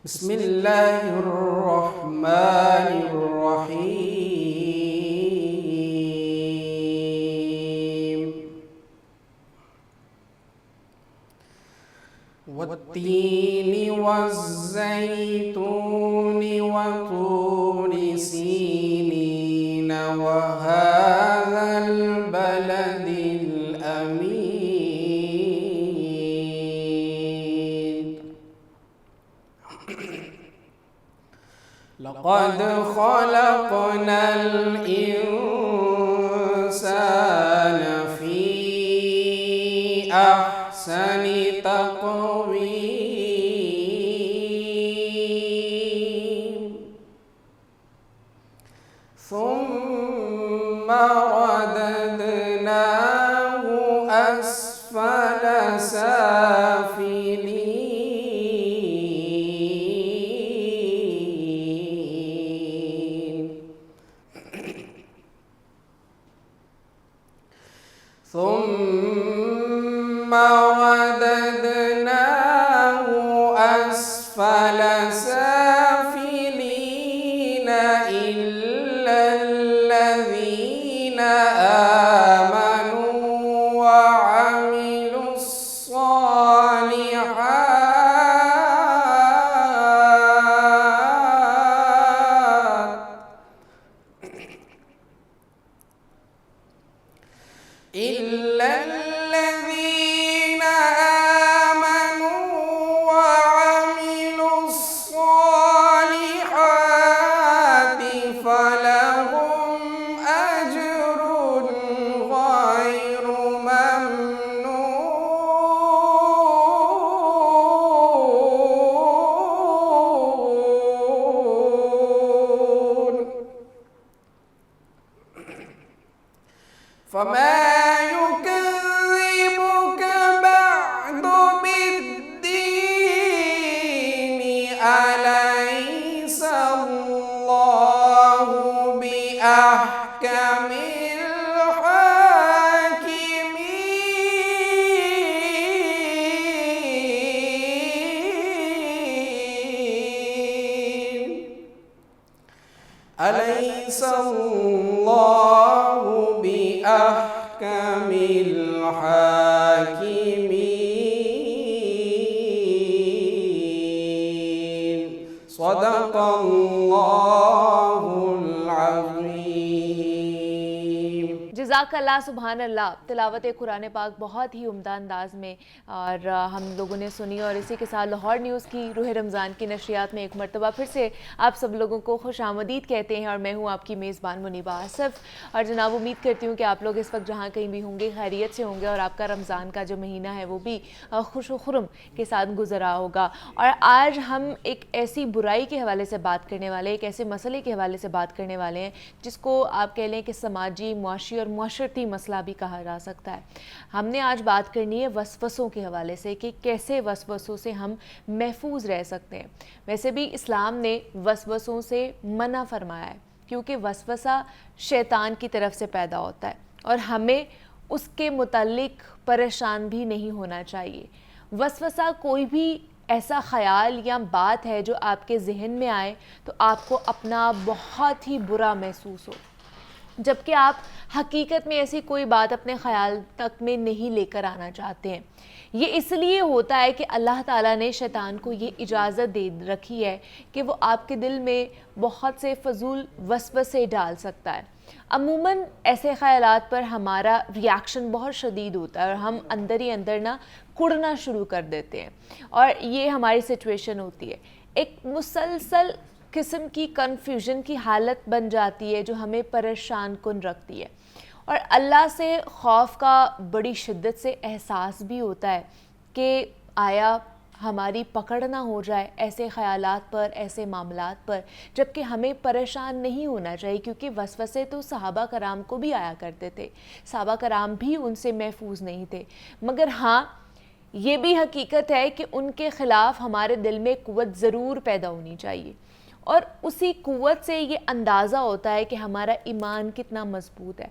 بسم اللہ الرحمن الرحیم والتین والزیتون وطور سینین وهذا البلد الأمین لقد خلقنا الإنسان في أحسن تقويم ثم رددناه أسفل سافلين ثم رددناه أسفل سافلين إلا الذين آمنوا وعملوا الصالحات إلا الذين آمنوا وعملوا الصالحات فلهم أجر غير ممنون فما يكذبك بعد بالدين أليس الله بأحكم الحاكمين أليس الله بأحكم الحاكمين صدق الله العظيم. جزاک اللہ، سبحان اللہ. تلاوت قرآن پاک بہت ہی عمدہ انداز میں اور ہم لوگوں نے سنی، اور اسی کے ساتھ لاہور نیوز کی روح رمضان کی نشریات میں ایک مرتبہ پھر سے آپ سب لوگوں کو خوش آمدید کہتے ہیں، اور میں ہوں آپ کی میزبان منیبہ آصف. اور جناب امید کرتی ہوں کہ آپ لوگ اس وقت جہاں کہیں بھی ہوں گے خیریت سے ہوں گے، اور آپ کا رمضان کا جو مہینہ ہے وہ بھی خوش و خرم کے ساتھ گزرا ہوگا. اور آج ہم ایک ایسی برائی کے حوالے سے بات کرنے والے، ایک ایسے مسئلے کے حوالے سے بات کرنے والے ہیں جس کو آپ کہہ لیں کہ سماجی، معاشی اور معاشرتی مسئلہ بھی کہا جا سکتا ہے. ہم نے آج بات کرنی ہے وسوسوں کے حوالے سے کہ کیسے وسوسوں سے ہم محفوظ رہ سکتے ہیں. ویسے بھی اسلام نے وسوسوں سے منع فرمایا ہے، کیونکہ وسوسہ شیطان کی طرف سے پیدا ہوتا ہے اور ہمیں اس کے متعلق پریشان بھی نہیں ہونا چاہیے. وسوسہ کوئی بھی ایسا خیال یا بات ہے جو آپ کے ذہن میں آئے تو آپ کو اپنا بہت ہی برا محسوس ہو، جبکہ آپ حقیقت میں ایسی کوئی بات اپنے خیال تک میں نہیں لے کر آنا چاہتے ہیں. یہ اس لیے ہوتا ہے کہ اللہ تعالیٰ نے شیطان کو یہ اجازت دے رکھی ہے کہ وہ آپ کے دل میں بہت سے فضول وسوسے ڈال سکتا ہے. عموماً ایسے خیالات پر ہمارا ریاکشن بہت شدید ہوتا ہے اور ہم اندر ہی اندر کڑنا شروع کر دیتے ہیں، اور یہ ہماری سچویشن ہوتی ہے. ایک مسلسل قسم کی کنفیوژن کی حالت بن جاتی ہے جو ہمیں پریشان کن رکھتی ہے، اور اللہ سے خوف کا بڑی شدت سے احساس بھی ہوتا ہے کہ آیا ہماری پکڑ نہ ہو جائے ایسے خیالات پر، ایسے معاملات پر. جبکہ ہمیں پریشان نہیں ہونا چاہیے، کیونکہ وسوسے تو صحابہ کرام کو بھی آیا کرتے تھے، صحابہ کرام بھی ان سے محفوظ نہیں تھے. مگر ہاں یہ بھی حقیقت ہے کہ ان کے خلاف ہمارے دل میں قوت ضرور پیدا ہونی چاہیے، اور اسی قوت سے یہ اندازہ ہوتا ہے کہ ہمارا ایمان کتنا مضبوط ہے.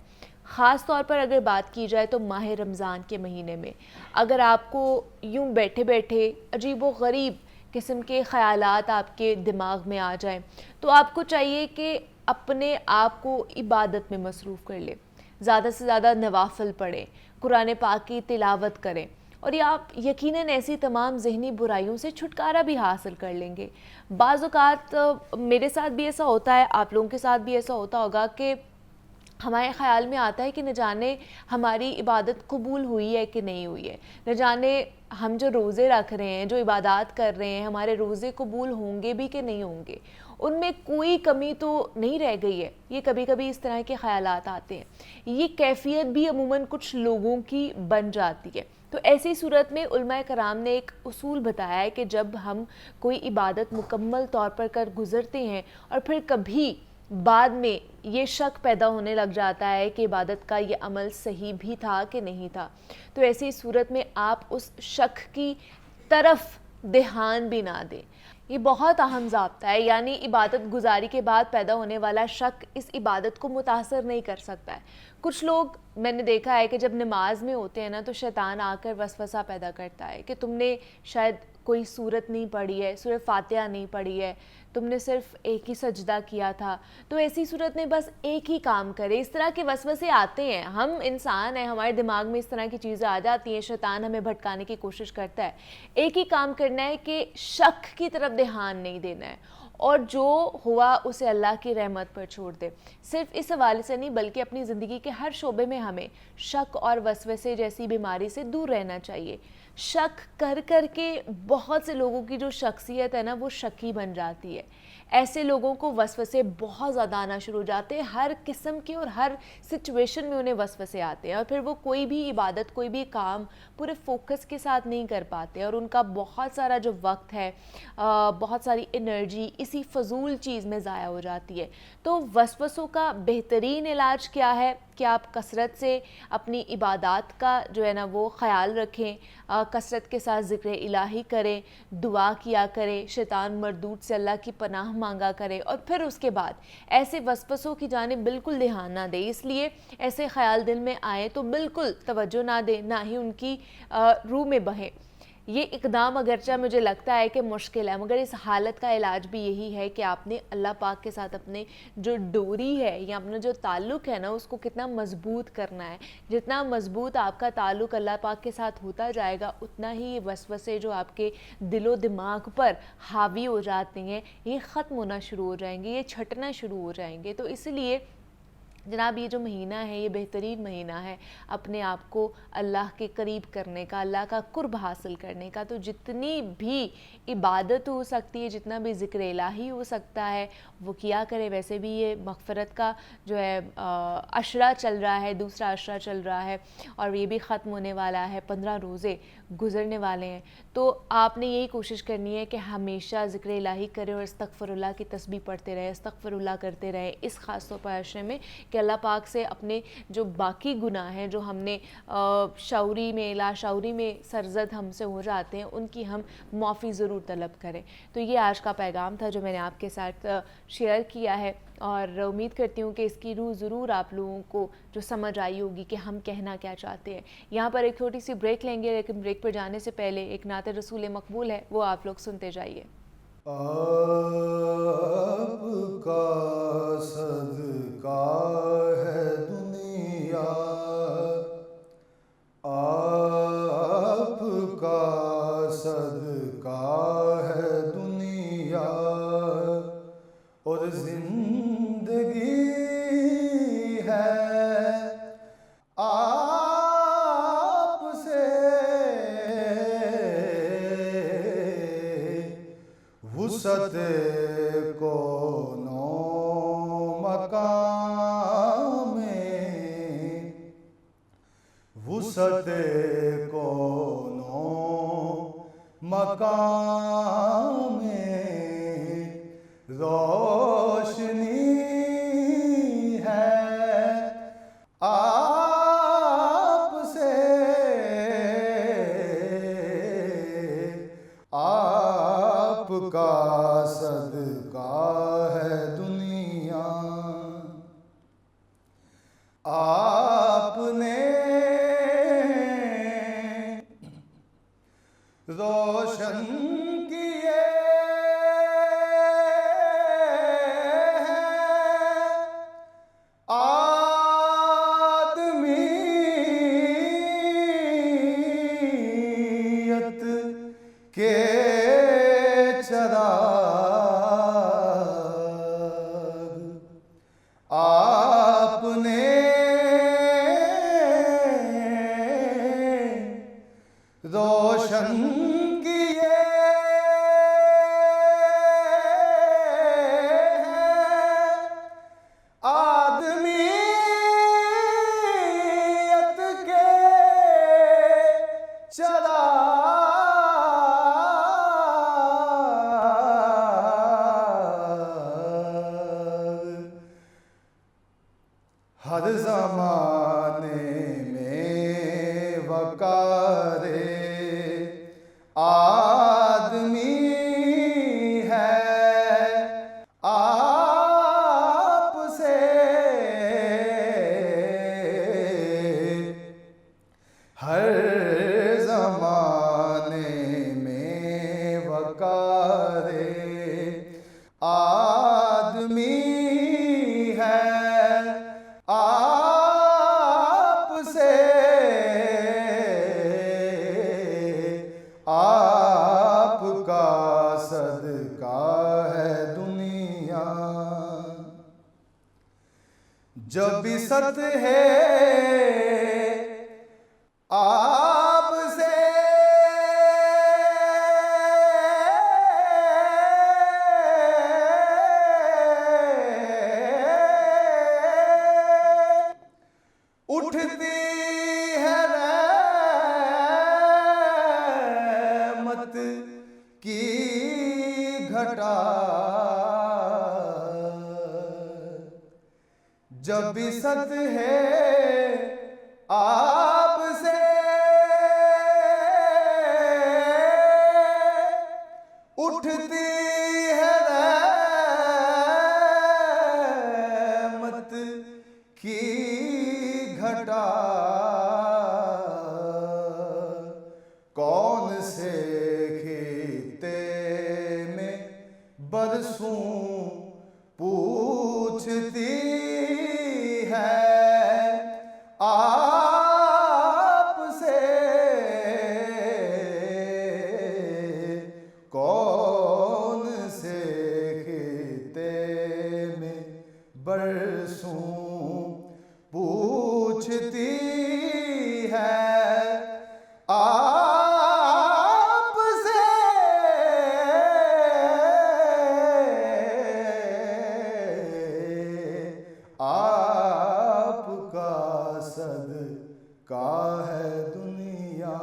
خاص طور پر اگر بات کی جائے تو ماہ رمضان کے مہینے میں اگر آپ کو یوں بیٹھے بیٹھے عجیب و غریب قسم کے خیالات آپ کے دماغ میں آ جائیں، تو آپ کو چاہیے کہ اپنے آپ کو عبادت میں مصروف کر لیں، زیادہ سے زیادہ نوافل پڑھیں، قرآن پاک کی تلاوت کریں، اور یہ آپ یقیناً ایسی تمام ذہنی برائیوں سے چھٹکارا بھی حاصل کر لیں گے۔ بعض اوقات میرے ساتھ بھی ایسا ہوتا ہے، آپ لوگوں کے ساتھ بھی ایسا ہوتا ہوگا کہ ہمارے خیال میں آتا ہے کہ نہ جانے ہماری عبادت قبول ہوئی ہے کہ نہیں ہوئی ہے، نہ جانے ہم جو روزے رکھ رہے ہیں، جو عبادات کر رہے ہیں، ہمارے روزے قبول ہوں گے بھی کہ نہیں ہوں گے، ان میں کوئی کمی تو نہیں رہ گئی ہے۔ یہ کبھی کبھی اس طرح کے خیالات آتے ہیں، یہ کیفیت بھی عموماً کچھ لوگوں کی بن جاتی ہے۔ تو ایسی صورت میں علماء کرام نے ایک اصول بتایا ہے کہ جب ہم کوئی عبادت مکمل طور پر کر گزرتے ہیں اور پھر کبھی بعد میں یہ شک پیدا ہونے لگ جاتا ہے کہ عبادت کا یہ عمل صحیح بھی تھا کہ نہیں تھا، تو ایسی صورت میں آپ اس شک کی طرف دھیان بھی نہ دیں۔ یہ بہت اہم ضابطہ ہے، یعنی عبادت گزاری کے بعد پیدا ہونے والا شک اس عبادت کو متاثر نہیں کر سکتا ہے۔ کچھ لوگ میں نے دیکھا ہے کہ جب نماز میں ہوتے ہیں نا تو شیطان آ کر وسوسہ پیدا کرتا ہے کہ تم نے شاید کوئی سورت نہیں پڑھی ہے، سورہ فاتحہ نہیں پڑھی ہے، تم نے صرف ایک ہی سجدہ کیا تھا، تو ایسی صورت میں بس ایک ہی کام کرے۔ اس طرح کے وسوسے آتے ہیں، ہم انسان ہیں، ہمارے دماغ میں اس طرح کی چیزیں آ جاتی ہیں، شیطان ہمیں بھٹکانے کی کوشش کرتا ہے۔ ایک ہی کام کرنا ہے کہ شک کی طرف دھیان نہیں دینا ہے، اور جو ہوا اسے اللہ کی رحمت پر چھوڑ دے۔ صرف اس حوالے سے نہیں بلکہ اپنی زندگی کے ہر شعبے میں ہمیں شک اور وسوسے جیسی بیماری سے دور رہنا چاہیے۔ شک کر کر کے بہت سے لوگوں کی جو شخصیت ہے نا وہ شکی بن جاتی ہے۔ ایسے لوگوں کو وسوسے بہت زیادہ آنا شروع ہو جاتے ہیں، ہر قسم کے اور ہر سچویشن میں انہیں وسوسے آتے ہیں، اور پھر وہ کوئی بھی عبادت، کوئی بھی کام پورے فوکس کے ساتھ نہیں کر پاتے، اور ان کا بہت سارا جو وقت ہے، بہت ساری انرجی اسی فضول چیز میں ضائع ہو جاتی ہے۔ تو وسوسوں کا بہترین علاج کیا ہے کہ آپ کثرت سے اپنی عبادات کا جو ہے نا وہ خیال رکھیں، کثرت کے ساتھ ذکر الہی کریں، دعا کیا کریں، شیطان مردود سے اللہ کی پناہ مانگا کریں، اور پھر اس کے بعد ایسے وسوسوں کی جانب بالکل دھیان نہ دیں۔ اس لیے ایسے خیال دل میں آئے تو بالکل توجہ نہ دیں، نہ ہی ان کی روح میں بہیں۔ یہ اقدام اگرچہ مجھے لگتا ہے کہ مشکل ہے، مگر اس حالت کا علاج بھی یہی ہے کہ آپ نے اللہ پاک کے ساتھ اپنے جو ڈوری ہے یا اپنا جو تعلق ہے نا اس کو کتنا مضبوط کرنا ہے۔ جتنا مضبوط آپ کا تعلق اللہ پاک کے ساتھ ہوتا جائے گا، اتنا ہی یہ وسوسے جو آپ کے دل و دماغ پر حاوی ہو جاتے ہیں یہ ختم ہونا شروع ہو جائیں گے، یہ چھٹنا شروع ہو جائیں گے۔ تو اس لیے جناب یہ جو مہینہ ہے یہ بہترین مہینہ ہے اپنے آپ کو اللہ کے قریب کرنے کا، اللہ کا قرب حاصل کرنے کا۔ تو جتنی بھی عبادت ہو سکتی ہے، جتنا بھی ذکر الہی ہو سکتا ہے وہ کیا کرے۔ ویسے بھی یہ مغفرت کا جو ہے عشرہ چل رہا ہے، دوسرا عشرہ چل رہا ہے، اور یہ بھی ختم ہونے والا ہے، 15 روزے گزرنے والے ہیں۔ تو آپ نے یہی کوشش کرنی ہے کہ ہمیشہ ذکر الہی کریں اور استغفر اللہ کی تسبیح پڑھتے رہیں، استغفر اللہ کرتے رہیں اس خاص طور پر عشرے میں، کہ اللہ پاک سے اپنے جو باقی گناہ ہیں جو ہم نے شعوری میں لا شعوری میں سرزد ہم سے ہو جاتے ہیں ان کی ہم معافی ضرور طلب کریں۔ تو یہ آج کا پیغام تھا جو میں نے آپ کے ساتھ شیئر کیا ہے، اور امید کرتی ہوں کہ اس کی روح ضرور آپ لوگوں کو جو سمجھ آئی ہوگی کہ ہم کہنا کیا چاہتے ہیں۔ یہاں پر ایک چھوٹی سی بریک لیں گے، لیکن بریک پر جانے سے پہلے ایک نعت رسول مقبول ہے، وہ آپ لوگ سنتے جائیے۔ آپ کا صدقہ ہے دنیا، آپ کا صدقہ ہے دنیا، اور زندگی ہے آپ سے وسعت کون و مقام میں، وسعت کون و مقام میں، روشنی ہے آپ سے، آپ کا صدقہ ہے دنیا۔ آپ نے روشن کیے آدمیت کے چراغ آپ نے روشن کیے آدمیت کے چراغ ہر زمانے میں وقار آدمی ہے آپ سے ہر زمانے میں وقار آدمی ہے آپ سے آپ کا صدقہ ہے دنیا جب ست ہے آپ سے اٹھتی ہے رحمت کی گھٹا جب ست ہے آپ سے اٹھتی ہے رحمت کی گھٹا کون سے خطے میں برسوں پوچھتی ہے آپ سے کون سے خطے میں برسوں پوچھتی ہے آپ سے آپ کا صدقہ ہے دنیا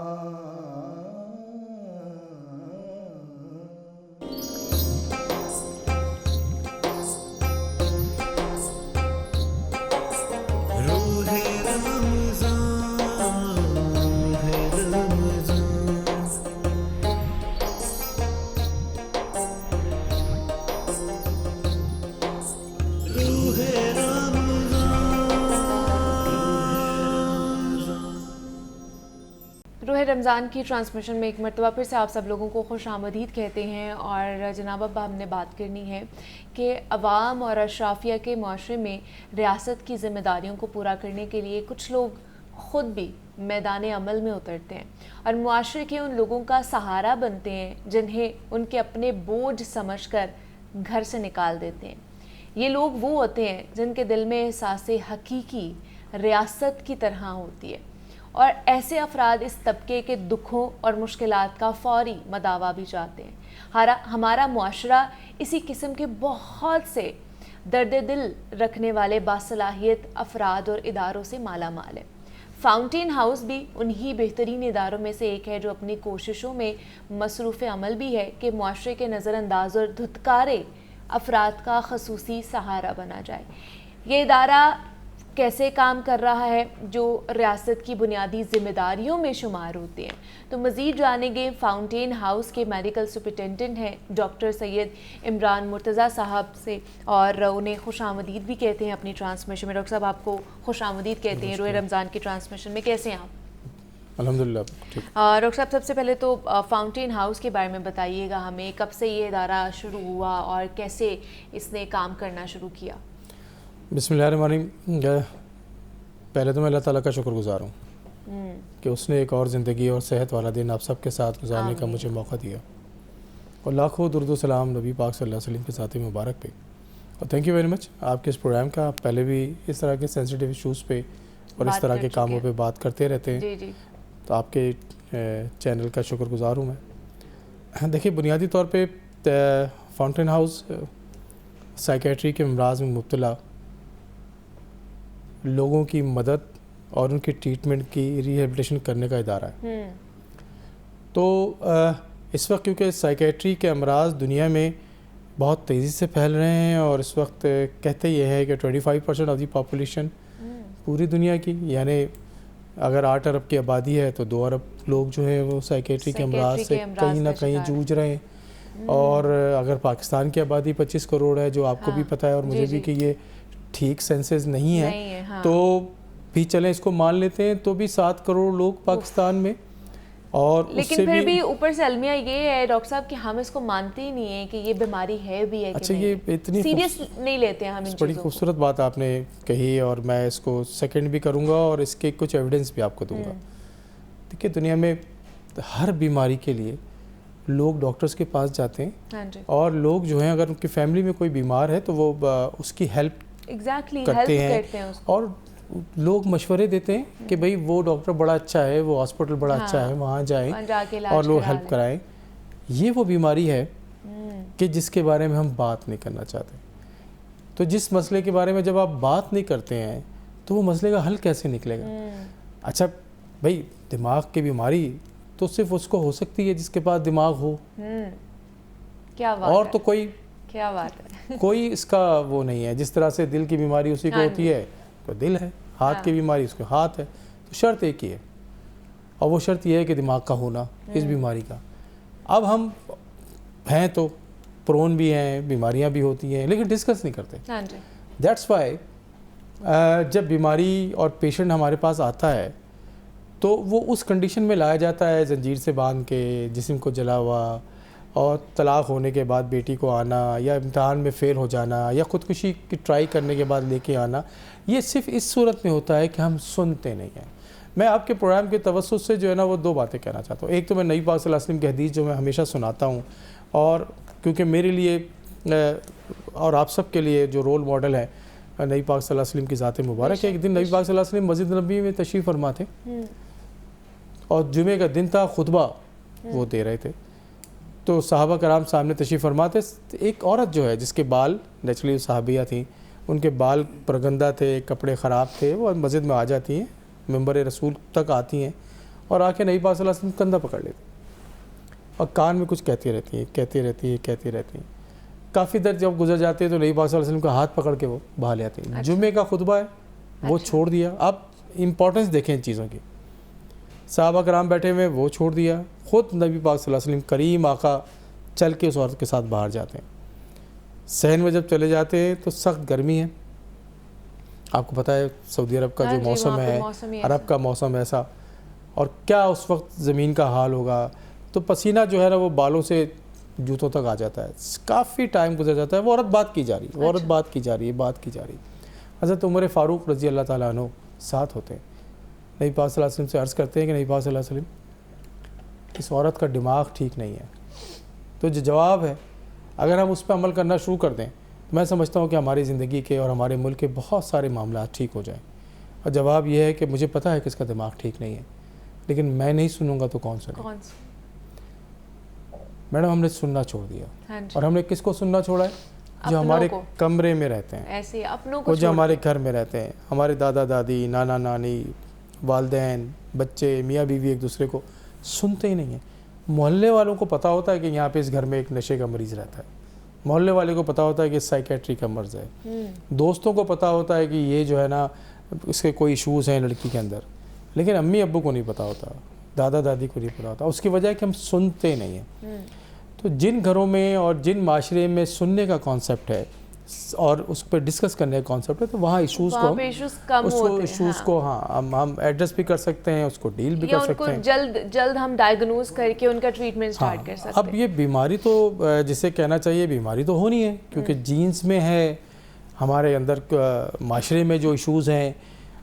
روح رمضان کی ٹرانسمیشن میں ایک مرتبہ پھر سے آپ سب لوگوں کو خوش آمدید کہتے ہیں. اور جناب اب ہم نے بات کرنی ہے کہ عوام اور اشرافیہ کے معاشرے میں ریاست کی ذمہ داریوں کو پورا کرنے کے لیے کچھ لوگ خود بھی میدان عمل میں اترتے ہیں اور معاشرے کے ان لوگوں کا سہارا بنتے ہیں جنہیں ان کے اپنے بوجھ سمجھ کر گھر سے نکال دیتے ہیں. یہ لوگ وہ ہوتے ہیں جن کے دل میں احساس حقیقی ریاست کی طرح ہوتی ہے اور ایسے افراد اس طبقے کے دکھوں اور مشکلات کا فوری مداوا بھی چاہتے ہیں. ہمارا معاشرہ اسی قسم کے بہت سے درد دل رکھنے والے باصلاحیت افراد اور اداروں سے مالا مال ہے. فاؤنٹین ہاؤس بھی انہی بہترین اداروں میں سے ایک ہے جو اپنی کوششوں میں مصروف عمل بھی ہے کہ معاشرے کے نظر انداز اور دھتکارے افراد کا خصوصی سہارا بنا جائے. یہ ادارہ کیسے کام کر رہا ہے جو ریاست کی بنیادی ذمہ داریوں میں شمار ہوتے ہیں. تو مزید جانیں گے فاؤنٹین ہاؤس کے میڈیکل سپرنٹینڈنٹ ہیں ڈاکٹر سید عمران مرتضیٰ صاحب سے اور انہیں خوش آمدید بھی کہتے ہیں اپنی ٹرانسمیشن میں. ڈاکٹر صاحب آپ کو خوش آمدید کہتے ہیں روئے رمضان کی ٹرانسمیشن میں. کیسے ہیں آپ؟ الحمدللہ ٹھیک. ڈاکٹر صاحب سب سے پہلے تو فاؤنٹین ہاؤس کے بارے میں بتائیے گا ہمیں, کب سے یہ ادارہ شروع ہوا اور کیسے اس نے کام کرنا شروع کیا؟ بسم اللہ الرحمن الرحیم. پہلے تو میں اللہ تعالیٰ کا شکر گزار ہوں کہ اس نے ایک اور زندگی اور صحت والا دن آپ سب کے ساتھ گزارنے کا مجھے موقع دیا, اور لاکھوں درود و سلام نبی پاک صلی اللہ علیہ وسلم کے ذات مبارک پہ. اور تھینک یو ویری مچ آپ کے اس پروگرام کا. آپ پہلے بھی اس طرح کے سینسیٹیو ایشوز پہ اور اس طرح کے کاموں پہ بات کرتے رہتے ہیں. جی جی, تو آپ کے چینل کا شکر گزار ہوں میں. دیکھیے بنیادی طور پہ فاؤنٹین ہاؤس سائیکیٹری کے امراض میں مبتلا لوگوں کی مدد اور ان کی ٹریٹمنٹ کی ریہیبلیٹیشن کرنے کا ادارہ ہے. تو اس وقت کیونکہ سائیکیٹری کے امراض دنیا میں بہت تیزی سے پھیل رہے ہیں, اور اس وقت کہتے یہ ہے کہ 25% آف دی پاپولیشن پوری دنیا کی, یعنی اگر 8 ارب کی آبادی ہے تو 2 ارب لوگ جو ہیں وہ سائیکیٹری کے امراض سے کہیں نہ کہیں جوجھ رہے ہیں. اور اگر پاکستان کی آبادی 25 کروڑ ہے, جو آپ کو بھی پتہ ہے اور مجھے بھی کہ یہ ٹھیک سینسز نہیں ہے, تو بھی چلیں اس کو مان لیتے ہیں, تو بھی 7 کروڑ لوگ پاکستان میں. اور لیکن پھر بھی اوپر سے المیہ یہ ہے ڈاکٹر صاحب کہ ہم اس کو مانتے ہی نہیں ہیں کہ یہ بیماری ہے بھی ہے. اچھا, یہ اتنی سیریس نہیں لیتے ہیں ہم ان چیزوں کو. بڑی خوبصورت بات آپ نے کہی, اور میں اس کو سیکنڈ بھی کروں گا اور اس کے کچھ ایویڈنس بھی آپ کو دوں گا. دیکھیے دنیا میں ہر بیماری کے لیے لوگ ڈاکٹرز کے پاس جاتے ہیں, اور لوگ جو ہیں اگر ان کی فیملی میں کوئی بیمار ہے تو وہ اس کی ہیلپ کرتے ہیں, اور لوگ مشورے دیتے ہیں کہ بھئی وہ ڈاکٹر بڑا اچھا ہے, وہ ہاسپٹل بڑا اچھا ہے, وہاں جائیں اور لوگ ہیلپ کرائیں. یہ وہ بیماری ہے کہ جس کے بارے میں ہم بات نہیں کرنا چاہتے. تو جس مسئلے کے بارے میں جب آپ بات نہیں کرتے ہیں تو وہ مسئلے کا حل کیسے نکلے گا؟ اچھا بھئی دماغ کی بیماری تو صرف اس کو ہو سکتی ہے جس کے پاس دماغ ہو, اور تو کوئی کیا بات ہے, کوئی اس کا وہ نہیں ہے. جس طرح سے دل کی بیماری اسی کو ہوتی ہے, کوئی دل ہے, ہاتھ کی بیماری اس کو ہاتھ ہے, تو شرط ایک ہی ہے, اور وہ شرط یہ ہے کہ دماغ کا ہونا اس بیماری کا. اب ہم ہیں تو پرون بھی ہیں, بیماریاں بھی ہوتی ہیں, لیکن ڈسکس نہیں کرتے. دیٹس وائی جب بیماری اور پیشنٹ ہمارے پاس آتا ہے تو وہ اس کنڈیشن میں لایا جاتا ہے زنجیر سے باندھ کے, جسم کو جلا ہوا, اور طلاق ہونے کے بعد بیٹی کو آنا, یا امتحان میں فیل ہو جانا, یا خودکشی کی ٹرائی کرنے کے بعد لے کے آنا. یہ صرف اس صورت میں ہوتا ہے کہ ہم سنتے نہیں ہیں. میں آپ کے پروگرام کے توسط سے جو ہے نا وہ 2 باتیں کہنا چاہتا ہوں. ایک تو میں نبی پاک صلی اللہ علیہ وسلم کی حدیث جو میں ہمیشہ سناتا ہوں, اور کیونکہ میرے لیے اور آپ سب کے لیے جو رول ماڈل ہے نبی پاک صلی اللہ علیہ وسلم کی ذات مبارک ہے. ایک دن نبی پاک صلی اللہ علیہ وسلم مسجد نبوی میں تشریف فرما تھے, اور جمعے کا دن تھا, خطبہ وہ دے رہے تھے. تو صحابہ کرام سامنے تشریف فرماتے, ایک عورت جو ہے جس کے بال نیچرلی صحابیہ تھیں, ان کے بال پرگندہ تھے, کپڑے خراب تھے, وہ مسجد میں آ جاتی ہیں, ممبر رسول تک آتی ہیں, اور آ کے نبی پاک صلی اللہ علیہ وسلم کندھا پکڑ لیتے اور کان میں کچھ کہتی رہتی ہیں. کافی دیر جب گزر جاتے ہیں تو نبی پاک صلی اللہ علیہ وسلم کا ہاتھ پکڑ کے وہ بہا لے آتے ہیں. جمعے کا خطبہ ہے وہ چھوڑ دیا. اب امپورٹنس دیکھیں ان چیزوں کی. صحابہ کرام بیٹھے ہوئے, وہ چھوڑ دیا. خود نبی پاک صلی اللہ علیہ وسلم کریم آقا چل کے اس عورت کے ساتھ باہر جاتے ہیں. صحن میں جب چلے جاتے ہیں تو سخت گرمی ہے, آپ کو پتہ ہے سعودی عرب کا جو موسم ہے, عرب کا موسم ایسا, اور کیا اس وقت زمین کا حال ہوگا. تو پسینہ جو ہے نا وہ بالوں سے جوتوں تک آ جاتا ہے. کافی ٹائم گزر جاتا ہے. وہ عورت بات کی جا رہی ہے. حضرت عمر فاروق رضی اللہ تعالیٰ عنہ ساتھ ہوتے ہیں. نبی پاک صلی اللہ علیہ وسلم سے عرض کرتے ہیں کہ نبی پاک صلی اللہ علیہ وسلم اس عورت کا دماغ ٹھیک نہیں ہے. تو جو جواب ہے, اگر ہم اس پہ عمل کرنا شروع کر دیں تو میں سمجھتا ہوں کہ ہماری زندگی کے اور ہمارے ملک کے بہت سارے معاملات ٹھیک ہو جائیں. اور جواب یہ ہے کہ مجھے پتہ ہے کہ اس کا دماغ ٹھیک نہیں ہے, لیکن میں نہیں سنوں گا تو کون سنے. میڈم ہم نے سننا چھوڑ دیا. اور ہم نے کس کو سننا چھوڑا ہے؟ جو ہمارے کمرے میں رہتے ہیں, وہ جو ہمارے گھر میں رہتے ہیں, ہمارے دادا دادی, نانا نانی, والدین, بچے, میاں بیوی ایک دوسرے کو سنتے ہی نہیں ہیں. محلے والوں کو پتہ ہوتا ہے کہ یہاں پہ اس گھر میں ایک نشے کا مریض رہتا ہے. محلے والے کو پتہ ہوتا ہے کہ سائیکیٹری کا مرض ہے. دوستوں کو پتہ ہوتا ہے کہ یہ جو ہے نا اس کے کوئی ایشوز ہیں لڑکی کے اندر, لیکن امی ابو کو نہیں پتہ ہوتا, دادا دادی کو نہیں پتہ ہوتا. اس کی وجہ ہے کہ ہم سنتے نہیں ہیں. تو جن گھروں میں اور جن معاشرے میں سننے کا کانسیپٹ ہے, اور اس پہ ڈسکس کرنے کا کانسیپٹ ہے، تو وہاں ایشوز کو وہاں پہ ایشوز کم ہوتے ہیں، ایشوز کو ہم ایڈریس بھی کر سکتے ہیں، اس کو ڈیل بھی یا کر ان کو سکتے ہیں. جلد ہم ڈائیگنوز کر کے ان کا ٹریٹمنٹ اسٹارٹ کر سکتے ہیں. اب یہ بیماری تو جسے کہنا چاہیے بیماری تو ہونی ہے، کیونکہ جینز میں ہے، ہمارے اندر معاشرے میں جو ایشوز ہیں.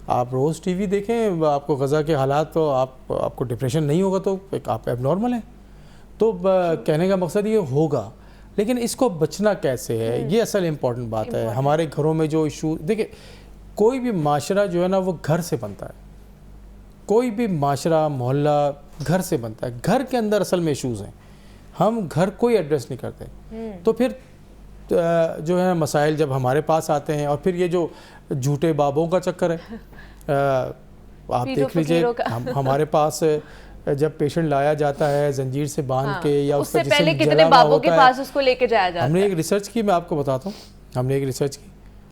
آپ روز ٹی وی دیکھیں، آپ کو غذا کے حالات، تو آپ کو ڈپریشن نہیں ہوگا تو آپ ایب نارمل ہیں. تو کہنے کا مقصد یہ ہوگا، لیکن اس کو بچنا کیسے ہے، یہ اصل امپورٹنٹ بات ہے. ہمارے گھروں میں جو ایشو، دیکھیں کوئی بھی معاشرہ جو ہے نا وہ گھر سے بنتا ہے. کوئی بھی معاشرہ محلہ گھر سے بنتا ہے. گھر کے اندر اصل میں ایشوز ہیں، ہم گھر کوئی ایڈریس نہیں کرتے. تو پھر جو ہے مسائل جب ہمارے پاس آتے ہیں، اور پھر یہ جو جھوٹے بابوں کا چکر ہے، آپ دیکھ لیجئے ہمارے پاس جب پیشنٹ لایا جاتا ہے زنجیر سے باندھ کے یا اس کا جسم جلا ہوا بابوں کے ہوتا پاس اس کو لے کے جایا جاتا ہے. ہم نے ایک ریسرچ کی، میں آپ کو بتاتا ہوں، ہم نے ایک ریسرچ کی،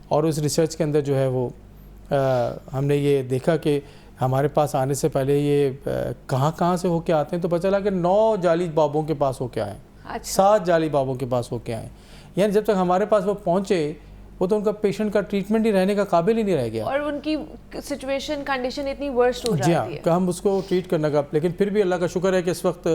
اور اس ریسرچ کے اندر جو ہے وہ ہم نے یہ دیکھا کہ ہمارے پاس آنے سے پہلے یہ کہاں سے ہو کے آتے ہیں. تو پتہ چلا کہ 9 جعلی بابوں کے پاس ہو کے آئے ہیں، 7 جعلی بابوں کے پاس ہو کے آئے ہیں. یعنی جب تک ہمارے پاس وہ پہنچے، وہ تو ان کا پیشنٹ کا ٹریٹمنٹ ہی رہنے کا قابل ہی نہیں رہ گیا، اور ان کی سچویشن کنڈیشن اتنی ورسٹ ہو جی ہاں جاتی ہے کہ ہم اس کو ٹریٹ کرنے کا. لیکن پھر بھی اللہ کا شکر ہے کہ اس وقت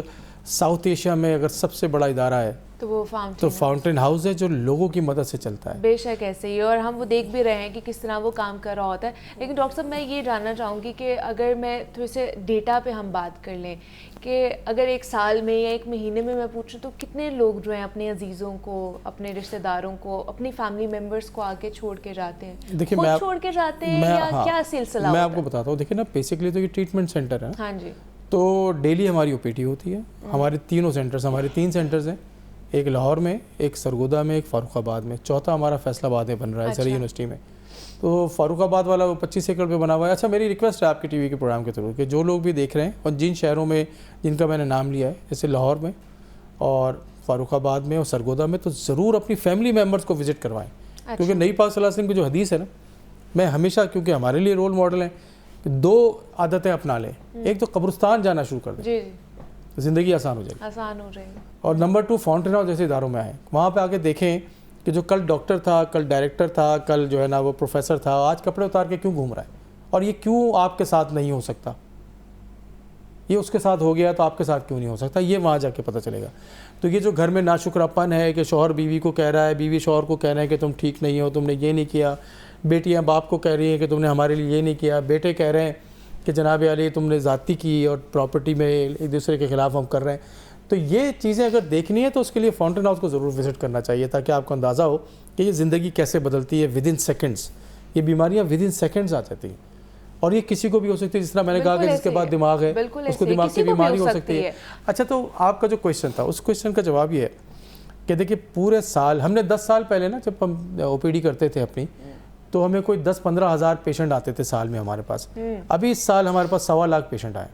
ساؤتھ ایشیا میں اگر سب سے بڑا ادارہ ہے تو وہ فاؤنٹین ہاؤس ہے، جو لوگوں کی مدد سے چلتا ہے. بے شک ایسے ہی، اور ہم وہ دیکھ بھی رہے ہیں کہ کس طرح وہ کام کر رہا ہوتا ہے. لیکن ڈاکٹر صاحب میں یہ جاننا چاہوں گی کہ اگر میں تھوڑے سے ڈیٹا پہ ہم بات کر لیں کہ اگر ایک سال میں یا ایک مہینے میں پوچھوں تو کتنے لوگ جو ہیں اپنے عزیزوں کو، اپنے رشتہ داروں کو، اپنی فیملی ممبرس کو آگے چھوڑ کے جاتے ہیں؟ دیکھیں خود چھوڑ کے جاتے ہیں یا کیا سلسلہ؟ میں آپ کو بتاتا ہوں. دیکھیں نا، بیسکلی تو یہ ٹریٹمنٹ سینٹر ہے. ہاں جی. تو ڈیلی ہماری او پی ٹی ہوتی ہے. ہمارے تینوں سینٹرز، ہمارے 3 سینٹرز ہیں، ایک لاہور میں، ایک سرگودا میں، ایک فاروق آباد میں، چوتھا ہمارا فیصل آباد میں بن رہا ہے زرعی یونیورسٹی میں. تو فاروق آباد والا وہ 25 ایکڑ پہ بنا ہوا ہے. اچھا، میری ریکویسٹ ہے آپ کے ٹی وی کے پروگرام کے تھرو کہ جو لوگ بھی دیکھ رہے ہیں اور جن شہروں میں جن کا میں نے نام لیا ہے، جیسے لاہور میں اور فاروق آباد میں اور سرگودا میں، تو ضرور اپنی فیملی ممبرس کو وزٹ کروائیں. کیونکہ نبی پاک صلی اللہ علیہ وسلم کی جو حدیث ہے نا، میں ہمیشہ، کیونکہ ہمارے لیے رول ماڈل ہیں، کہ 2 عادتیں اپنا لیں. ایک تو قبرستان جانا شروع کر دیں، جی زندگی آسان ہو جائے گی. آسان ہو رہی ہے. اور نمبر 2، فاؤنٹین ہاؤس جیسے اداروں میں آئیں، وہاں پہ آ کے دیکھیں کہ جو کل ڈاکٹر تھا، کل ڈائریکٹر تھا، کل جو ہے نا وہ پروفیسر تھا، آج کپڑے اتار کے کیوں گھوم رہا ہے، اور یہ کیوں آپ کے ساتھ نہیں ہو سکتا. یہ اس کے ساتھ ہو گیا تو آپ کے ساتھ کیوں نہیں ہو سکتا، یہ وہاں جا کے پتہ چلے گا. تو یہ جو گھر میں ناشکراپن ہے کہ شوہر بیوی کو کہہ رہا ہے، بیوی شوہر کو کہہ رہے ہیں کہ تم ٹھیک نہیں ہو، تم نے یہ نہیں کیا، بیٹیاں باپ کو کہہ رہی ہیں کہ تم نے ہمارے لیے یہ نہیں کیا، بیٹے کہہ رہے ہیں کہ جناب علی تم نے زیادتی کی اور پراپرٹی میں ایک دوسرے کے خلاف ہم کر رہے ہیں. تو یہ چیزیں اگر دیکھنی ہے تو اس کے لیے فاؤنٹین ہاؤس کو ضرور وزٹ کرنا چاہیے، تاکہ آپ کو اندازہ ہو کہ یہ زندگی کیسے بدلتی ہے ود ان سیکنڈس. یہ بیماریاں ود ان سیکنڈس آ جاتی ہیں، اور یہ کسی کو بھی ہو سکتی ہے. جس طرح میں نے کہا کہ جس کے بعد دماغ ہے اس کو دماغ کی بیماری ہو سکتی ہے. اچھا، تو آپ کا جو کویشچن تھا، اس کویشچن کا جواب یہ ہے کہ دیکھیے پورے سال ہم نے 10 سال پہلے نا، جب ہم او پی ڈی کرتے تھے اپنی، تو ہمیں کوئی 10-15 ہزار پیشنٹ آتے تھے سال میں ہمارے پاس. ابھی اس سال ہمارے پاس 1.25 لاکھ پیشنٹ آئے.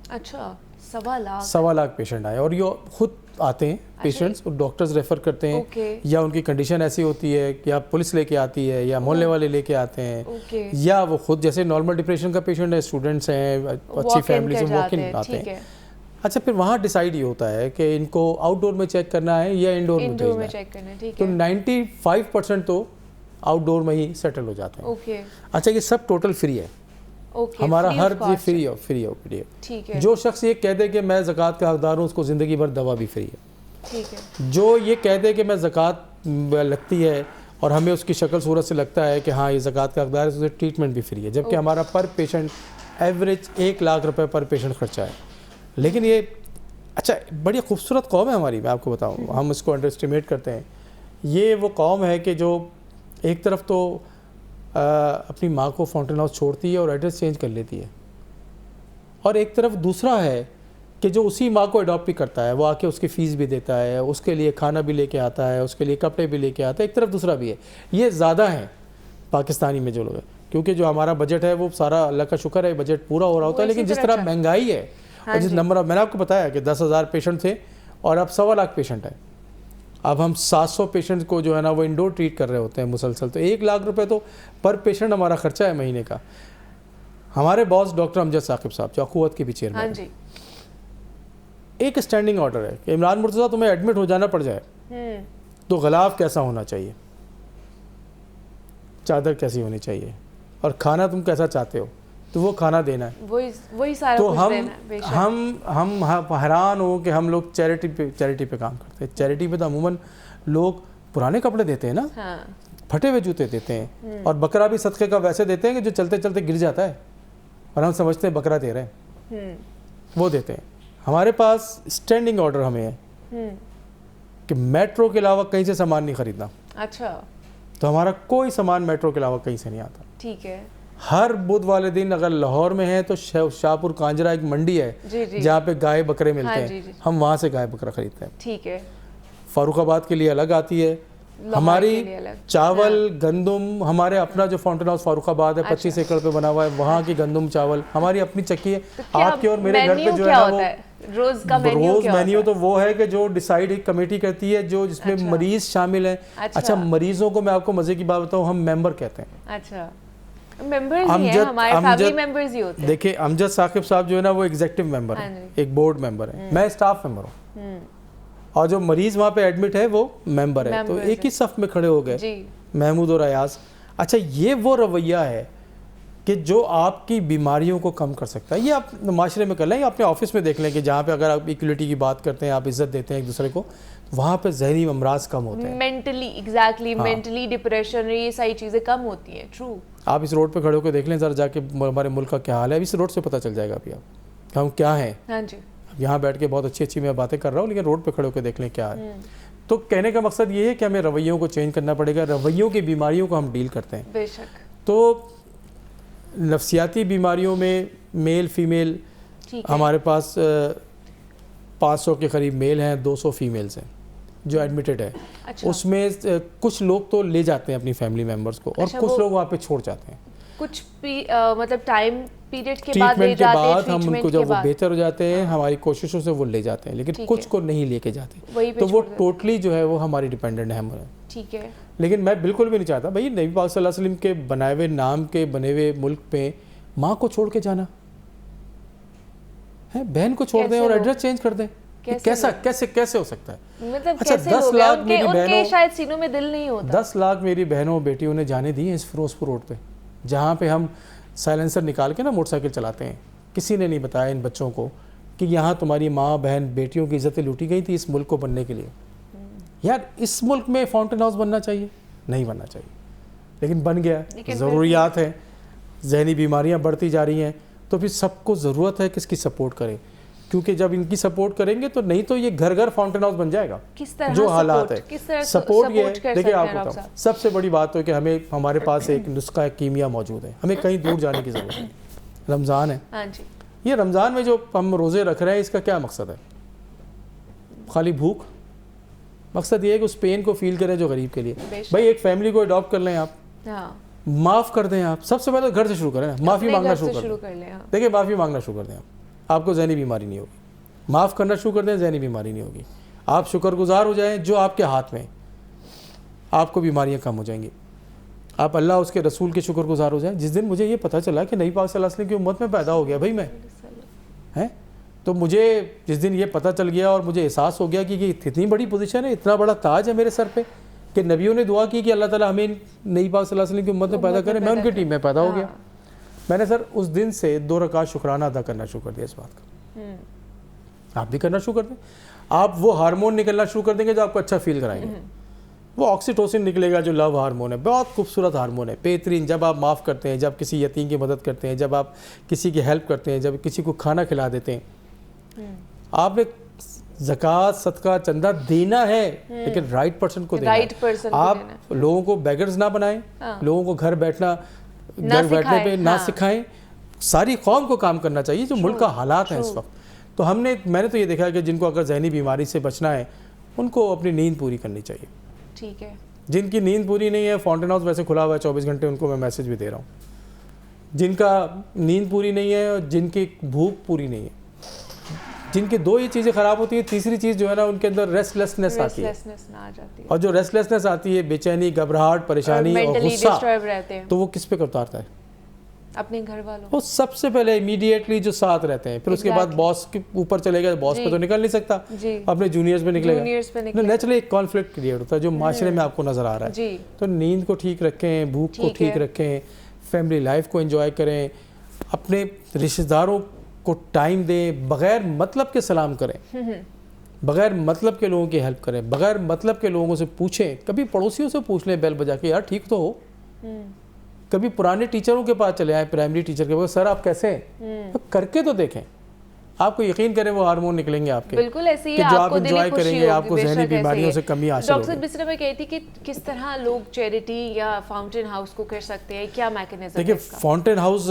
اچھا، 1.25 لاکھ پیشنٹ آئے، اور یہ خود آتے ہیں پیشنٹس، اور ڈاکٹرز ریفر کرتے ہیں، یا ان کی کنڈیشن ایسی ہوتی ہے کہ یا پولیس لے کے آتی ہے یا محلے والے لے کے آتے ہیں، یا وہ خود جیسے نارمل ڈپریشن کا پیشنٹ ہے، اسٹوڈنٹس ہیں، اچھی فیملیز میں واک ان آتے ہیں. اچھا، پھر وہاں ڈیسائیڈ یہ ہوتا ہے کہ ان کو آؤٹ ڈور میں چیک کرنا ہے یا انڈور میں بھیجنا ہے. تو 95% تو آؤٹ ڈور میں ہی سیٹل ہو جاتے ہیں. اچھا، یہ سب ٹوٹل فری ہے، ہمارا ہر چیز فری ہے. جو شخص یہ کہہ دے کہ میں زکوٰۃ کا حقدار ہوں، اس کو زندگی بھر دوا بھی فری ہے. جو یہ کہہ دے کہ میں زکوٰۃ لگتی ہے اور ہمیں اس کی شکل صورت سے لگتا ہے کہ ہاں یہ زکوٰۃ کا حقدار ہے، اسے ٹریٹمنٹ بھی فری ہے. جبکہ ہمارا پر پیشنٹ ایوریج 1 لاکھ روپے پر پیشنٹ خرچہ ہے. لیکن یہ اچھا بڑی خوبصورت قوم ہے ہماری، میں آپ کو بتاؤں، ہم اس کو انڈر اسٹیمیٹ کرتے ہیں. یہ وہ قوم ہے کہ جو ایک طرف تو اپنی ماں کو فاؤنٹین ہاؤس چھوڑتی ہے اور ایڈریس چینج کر لیتی ہے، اور ایک طرف دوسرا ہے کہ جو اسی ماں کو اڈاپٹ بھی کرتا ہے، وہ آ کے اس کی فیس بھی دیتا ہے، اس کے لیے کھانا بھی لے کے آتا ہے، اس کے لیے کپڑے بھی لے کے آتا ہے. ایک طرف دوسرا بھی ہے. یہ زیادہ ہیں پاکستانی میں جو لوگ ہیں، کیونکہ جو ہمارا بجٹ ہے وہ سارا اللہ کا شکر ہے بجٹ پورا ہو رہا ہوتا ہے. لیکن جس طرح مہنگائی ہے اور جس نمبر میں نے آپ کو بتایا کہ 10,000 پیشنٹ تھے اور اب 1.25 لاکھ پیشنٹ ہیں. اب ہم 700 پیشنٹ کو جو ہے نا وہ انڈور ٹریٹ کر رہے ہوتے ہیں مسلسل. تو 1 لاکھ روپے تو پر پیشنٹ ہمارا خرچہ ہے مہینے کا. ہمارے باس ڈاکٹر امجد ثاقب صاحب جو اخوت کے بھی چیئرمین ہیں، ایک اسٹینڈنگ آرڈر ہے کہ عمران مرتضیٰ تمہیں ایڈمٹ ہو جانا پڑ جائے تو غلاف کیسا ہونا چاہیے. چادر کیسی ہونی چاہیے اور کھانا تم کیسا چاہتے ہو تو وہ کھانا دینا ہے. وہی سارا تو کچھ دینا ہے. بے شک. ہم حیران ہوں کہ ہم لوگ چیریٹی پہ کام کرتے ہیں. چیریٹی پہ تو عموماً لوگ پرانے کپڑے دیتے ہیں نا, ہاں پھٹے ہوئے جوتے دیتے ہیں, اور بکرا بھی صدقے کا ویسے دیتے ہیں کہ جو چلتے چلتے گر جاتا ہے اور ہم سمجھتے ہیں بکرا دے رہے ہیں, وہ دیتے ہیں. ہمارے پاس اسٹینڈنگ آرڈر ہمیں ہے کہ میٹرو کے علاوہ کہیں سے سامان نہیں خریدنا. اچھا تو ہمارا کوئی سامان میٹرو کے علاوہ کہیں سے نہیں آتا. ٹھیک ہے. ہر بدھ والے دن اگر لاہور میں ہے تو شاہپور کانجرا ایک منڈی ہے جہاں پہ گائے بکرے ملتے ہیں, ہم وہاں سے گائے بکرا خریدتے ہیں. ٹھیک ہے. فاروق آباد کے لیے الگ آتی ہے ہماری چاول گندم. ہمارے اپنا جو فاؤنٹین ہاؤس فاروق آباد ہے 25 ایکڑ پہ بنا ہوا ہے, وہاں کی گندم چاول ہماری اپنی چکی ہے. آپ کے اور میرے گھر پہ جو ہے نا وہ روز کا مینیو تو وہ ہے کہ جو ڈیسائیڈ ایک کمیٹی کرتی ہے جو جس میں مریض شامل ہیں. اچھا مریضوں کو میں آپ کو مزے کی بات بتاؤں, ہم ممبر کہتے ہیں. اچھا ممبرز ہی ہیں, ہمارے فیملی ممبرز ہی ہوتے ہیں. دیکھیں امجد ثاقب صاحب جو ہے نا وہ ایگزیکٹو ممبر ہے, ایک بورڈ ممبر ہے, میں اسٹاف ممبر ہوں, اور جو مریض وہاں پہ ایڈمٹ ہے وہ ممبر ہے. تو ایک ہی صف میں کھڑے ہو گئے محمود اور ایاز. اچھا یہ وہ رویہ ہے کہ جو آپ کی بیماریوں کو کم کر سکتا ہے. یہ آپ معاشرے میں کر لیں, اپنے آفس میں دیکھ لیں کہ جہاں پہ اگر آپ ایکولیٹی کی بات کرتے ہیں, آپ عزت دیتے ہیں ایک دوسرے کو, وہاں پہ ذہنی امراض کم ہوتے ہیں. مینٹلی ایگزیکٹلی مینٹلی ڈپریشن یہ ساری چیزیں کم ہوتی ہیں. ٹرو. آپ اس روڈ پہ کھڑے ہو کے دیکھ لیں ذرا جا کے ہمارے ملک کا کیا حال ہے. اب اس روڈ سے پتہ چل جائے گا ابھی آپ ہم کیا ہیں. ہاں جی. یہاں بیٹھ کے بہت اچھی میں باتیں کر رہا ہوں, لیکن روڈ پہ کھڑے ہو کے دیکھ لیں کیا ہے. تو کہنے کا مقصد یہ ہے کہ ہمیں رویوں کو چینج کرنا پڑے گا. رویوں کی بیماریوں کو ہم ڈیل کرتے ہیں. بے شک. تو نفسیاتی بیماریوں میں میل فیمیل ہمارے پاس 500 کے قریب میل ہیں, 200 فیمیلز ہیں جو ایڈمیٹڈ ہے. اس میں کچھ لوگ تو لے جاتے ہیں اپنی فیملی ممبرس کو, اور کچھ لوگ وہاں پہ چھوڑ جاتے ہیں. کچھ مطلب ٹائم پیریڈ کے بعد لے جاتے ہیں, ہم ان کو جب وہ بہتر ہو جاتے ہیں ہماری کوششوں سے وہ لے جاتے ہیں, لیکن کچھ کو نہیں لے کے جاتے. تو وہ ٹوٹلی جو ہے وہ ہماری ڈیپینڈنٹ ہے ہمارے. ٹھیک ہے. لیکن میں بالکل بھی نہیں چاہتا بھائی نبی پاک صلی اللہ علیہ وسلم کے بنائے ہوئے نام کے بنے ہوئے ملک پہ ماں کو چھوڑ کے جانا ہے, بہن کو چھوڑ دیں اور ایڈریس چینج کر دیں. کیسا کیسے ہو سکتا ہے؟ مطلب اچھا 10 لاکھ میری بہنوں, شاید سینوں میں دل نہیں ہوتا. 10 لاکھ میری بہنوں بیٹیوں نے جانے دی ہیں اس فیروزپور روڈ پہ, جہاں پہ ہم سائلنسر نکال کے نا موٹر سائیکل چلاتے ہیں. کسی نے نہیں بتایا ان بچوں کو کہ یہاں تمہاری ماں بہن بیٹیوں کی عزتیں لوٹی گئی تھی اس ملک کو بننے کے لیے. یار اس ملک میں فاؤنٹین ہاؤس بننا چاہیے نہیں بننا چاہیے, لیکن بن گیا. ضروریات ہیں, ذہنی بیماریاں بڑھتی جا رہی ہیں, تو پھر سب کو ضرورت ہے کہ اس کی سپورٹ کریں, کیونکہ جب ان کی سپورٹ کریں گے تو نہیں تو یہ گھر گھر فاؤنٹین ہاؤس بن جائے گا. جو حالات ہے سپورٹ یہ ہے. دیکھیں آپ کو بتاؤں سب سے بڑی بات تو کہ ہمارے پاس ایک نسخہ کیمیا موجود ہے, ہمیں کہیں دور جانے کی ضرورت نہیں. رمضان ہے, یہ رمضان میں جو ہم روزے رکھ رہے ہیں اس کا کیا مقصد ہے؟ خالی بھوک؟ مقصد یہ ہے کہ اس پین کو فیل کریں جو غریب کے لیے. بھائی ایک فیملی کو اڈاپٹ کر لیں آپ, معاف کر دیں آپ. سب سے پہلے گھر سے شروع کریں, معافی مانگنا شروع کر لیں. دیکھیں معافی مانگنا شروع کر دیں آپ کو ذہنی بیماری نہیں ہوگی. معاف کرنا شروع کر دیں, ذہنی بیماری نہیں ہوگی. آپ شکر گزار ہو جائیں جو آپ کے ہاتھ میں, آپ کو بیماریاں کم ہو جائیں گی. آپ اللہ اس کے رسول کے شکر گزار ہو جائیں. جس دن مجھے یہ پتہ چلا کہ نبی پاک صلی اللہ علیہ وسلم کی امت میں پیدا ہو گیا بھائی میں ہیں, تو مجھے جس دن یہ پتہ چل گیا اور مجھے احساس ہو گیا کہ یہ اتنی بڑی پوزیشن ہے, اتنا بڑا تاج ہے میرے سر پہ کہ نبیوں نے دعا کی کہ اللہ تعالیٰ ہمیں نبی پاک صلی اللہ علیہ وسلم کی امت میں پیدا کرے. میں ان کی ٹیم میں پیدا ہو گیا. میں نے سر اس دن سے 2 رکعت شکرانہ ادا کرنا شروع کر دیا اس بات کا. آپ بھی کرنا شروع کر دیں. آپ وہ ہارمون نکلنا شروع کر دیں گے جو آپ کو اچھا فیل کرائیں گے. وہ آکسیٹوسن نکلے گا جو لو ہارمون ہے, بہت خوبصورت ہارمون ہے, بہترین. جب آپ معاف کرتے ہیں, جب کسی یتیم کی مدد کرتے ہیں, جب آپ کسی کی ہیلپ کرتے ہیں, جب کسی کو کھانا کھلا دیتے ہیں. آپ نے زکوٰۃ صدقہ چندہ دینا ہے لیکن رائٹ پرسن کو دینا ہے. آپ لوگوں کو بیگرز نہ بنائیں, لوگوں کو گھر بیٹھنے پہ نہ سکھائیں. ساری قوم کو کام کرنا چاہیے جو ملک کا حالات ہیں اس وقت. تو میں نے تو یہ دیکھا کہ جن کو اگر ذہنی بیماری سے بچنا ہے ان کو اپنی نیند پوری کرنی چاہیے. ٹھیک ہے. جن کی نیند پوری نہیں ہے, فاؤنٹین ہاؤس ویسے کھلا ہوا ہے 24 گھنٹے, ان کو میں میسج بھی دے رہا ہوں. جن کا نیند پوری نہیں ہے اور جن کی بھوک پوری نہیں ہے, جن کی 2 ہی چیزیں خراب ہوتی ہیں, تیسری چیز جو ہے نا ان کے اندر ریسٹلیسنس آتی ہے. اور جو ریسٹلیسنس آتی ہے, بے چینی, گھبراہٹ, پریشانی اور غصہ, تو وہ کس پہ اتارتا ہے؟ اپنے گھر والوں وہ سب سے پہلے امیڈیٹلی جو ساتھ رہتے ہیں، پھر اس کے بعد باس کے اوپر چلے گا، باس پہ تو نکل نہیں سکتا، اپنے جونیئرز پہ نکلے گا، نیچرلی ایک کانفلکٹ کریٹ ہوتا ہے جو معاشرے میں آپ کو نظر آ رہا ہے. تو نیند کو ٹھیک رکھیں، بھوک کو ٹھیک رکھیں، فیملی لائف کو انجوائے کریں، اپنے رشتہ داروں کو ٹائم دیں، بغیر مطلب کے سلام کریں، بغیر مطلب کے لوگوں کی ہیلپ کریں، بغیر مطلب کے لوگوں سے پوچھیں. کبھی پڑوسیوں سے پوچھ لیں بیل بجا کے، یار ٹھیک تو ہو. کبھی پرانے ٹیچروں کے پاس چلے آئیں، پرائمری ٹیچر کے پاس، سر آپ کیسے ہیں، کر کے تو دیکیں. آپ کو یقین کریں وہ ہارمون نکلیں گے آپ کے، بالکل ایسے ہی کہ جو آپ آپ کو انجوائے دلی کریں خوشی گے، آپ ہوگی. کو ذہنی بیماریوں سے کمی حاصل ہوگی. ڈاکٹر بسرا میں کہی تھی کہ کس طرح لوگ چیریٹی یا فاؤنٹین ہاؤس کو کر سکتے ہیں، کیا میکنزم ہے دیکھیں اس کا؟ فاؤنٹین ہاؤس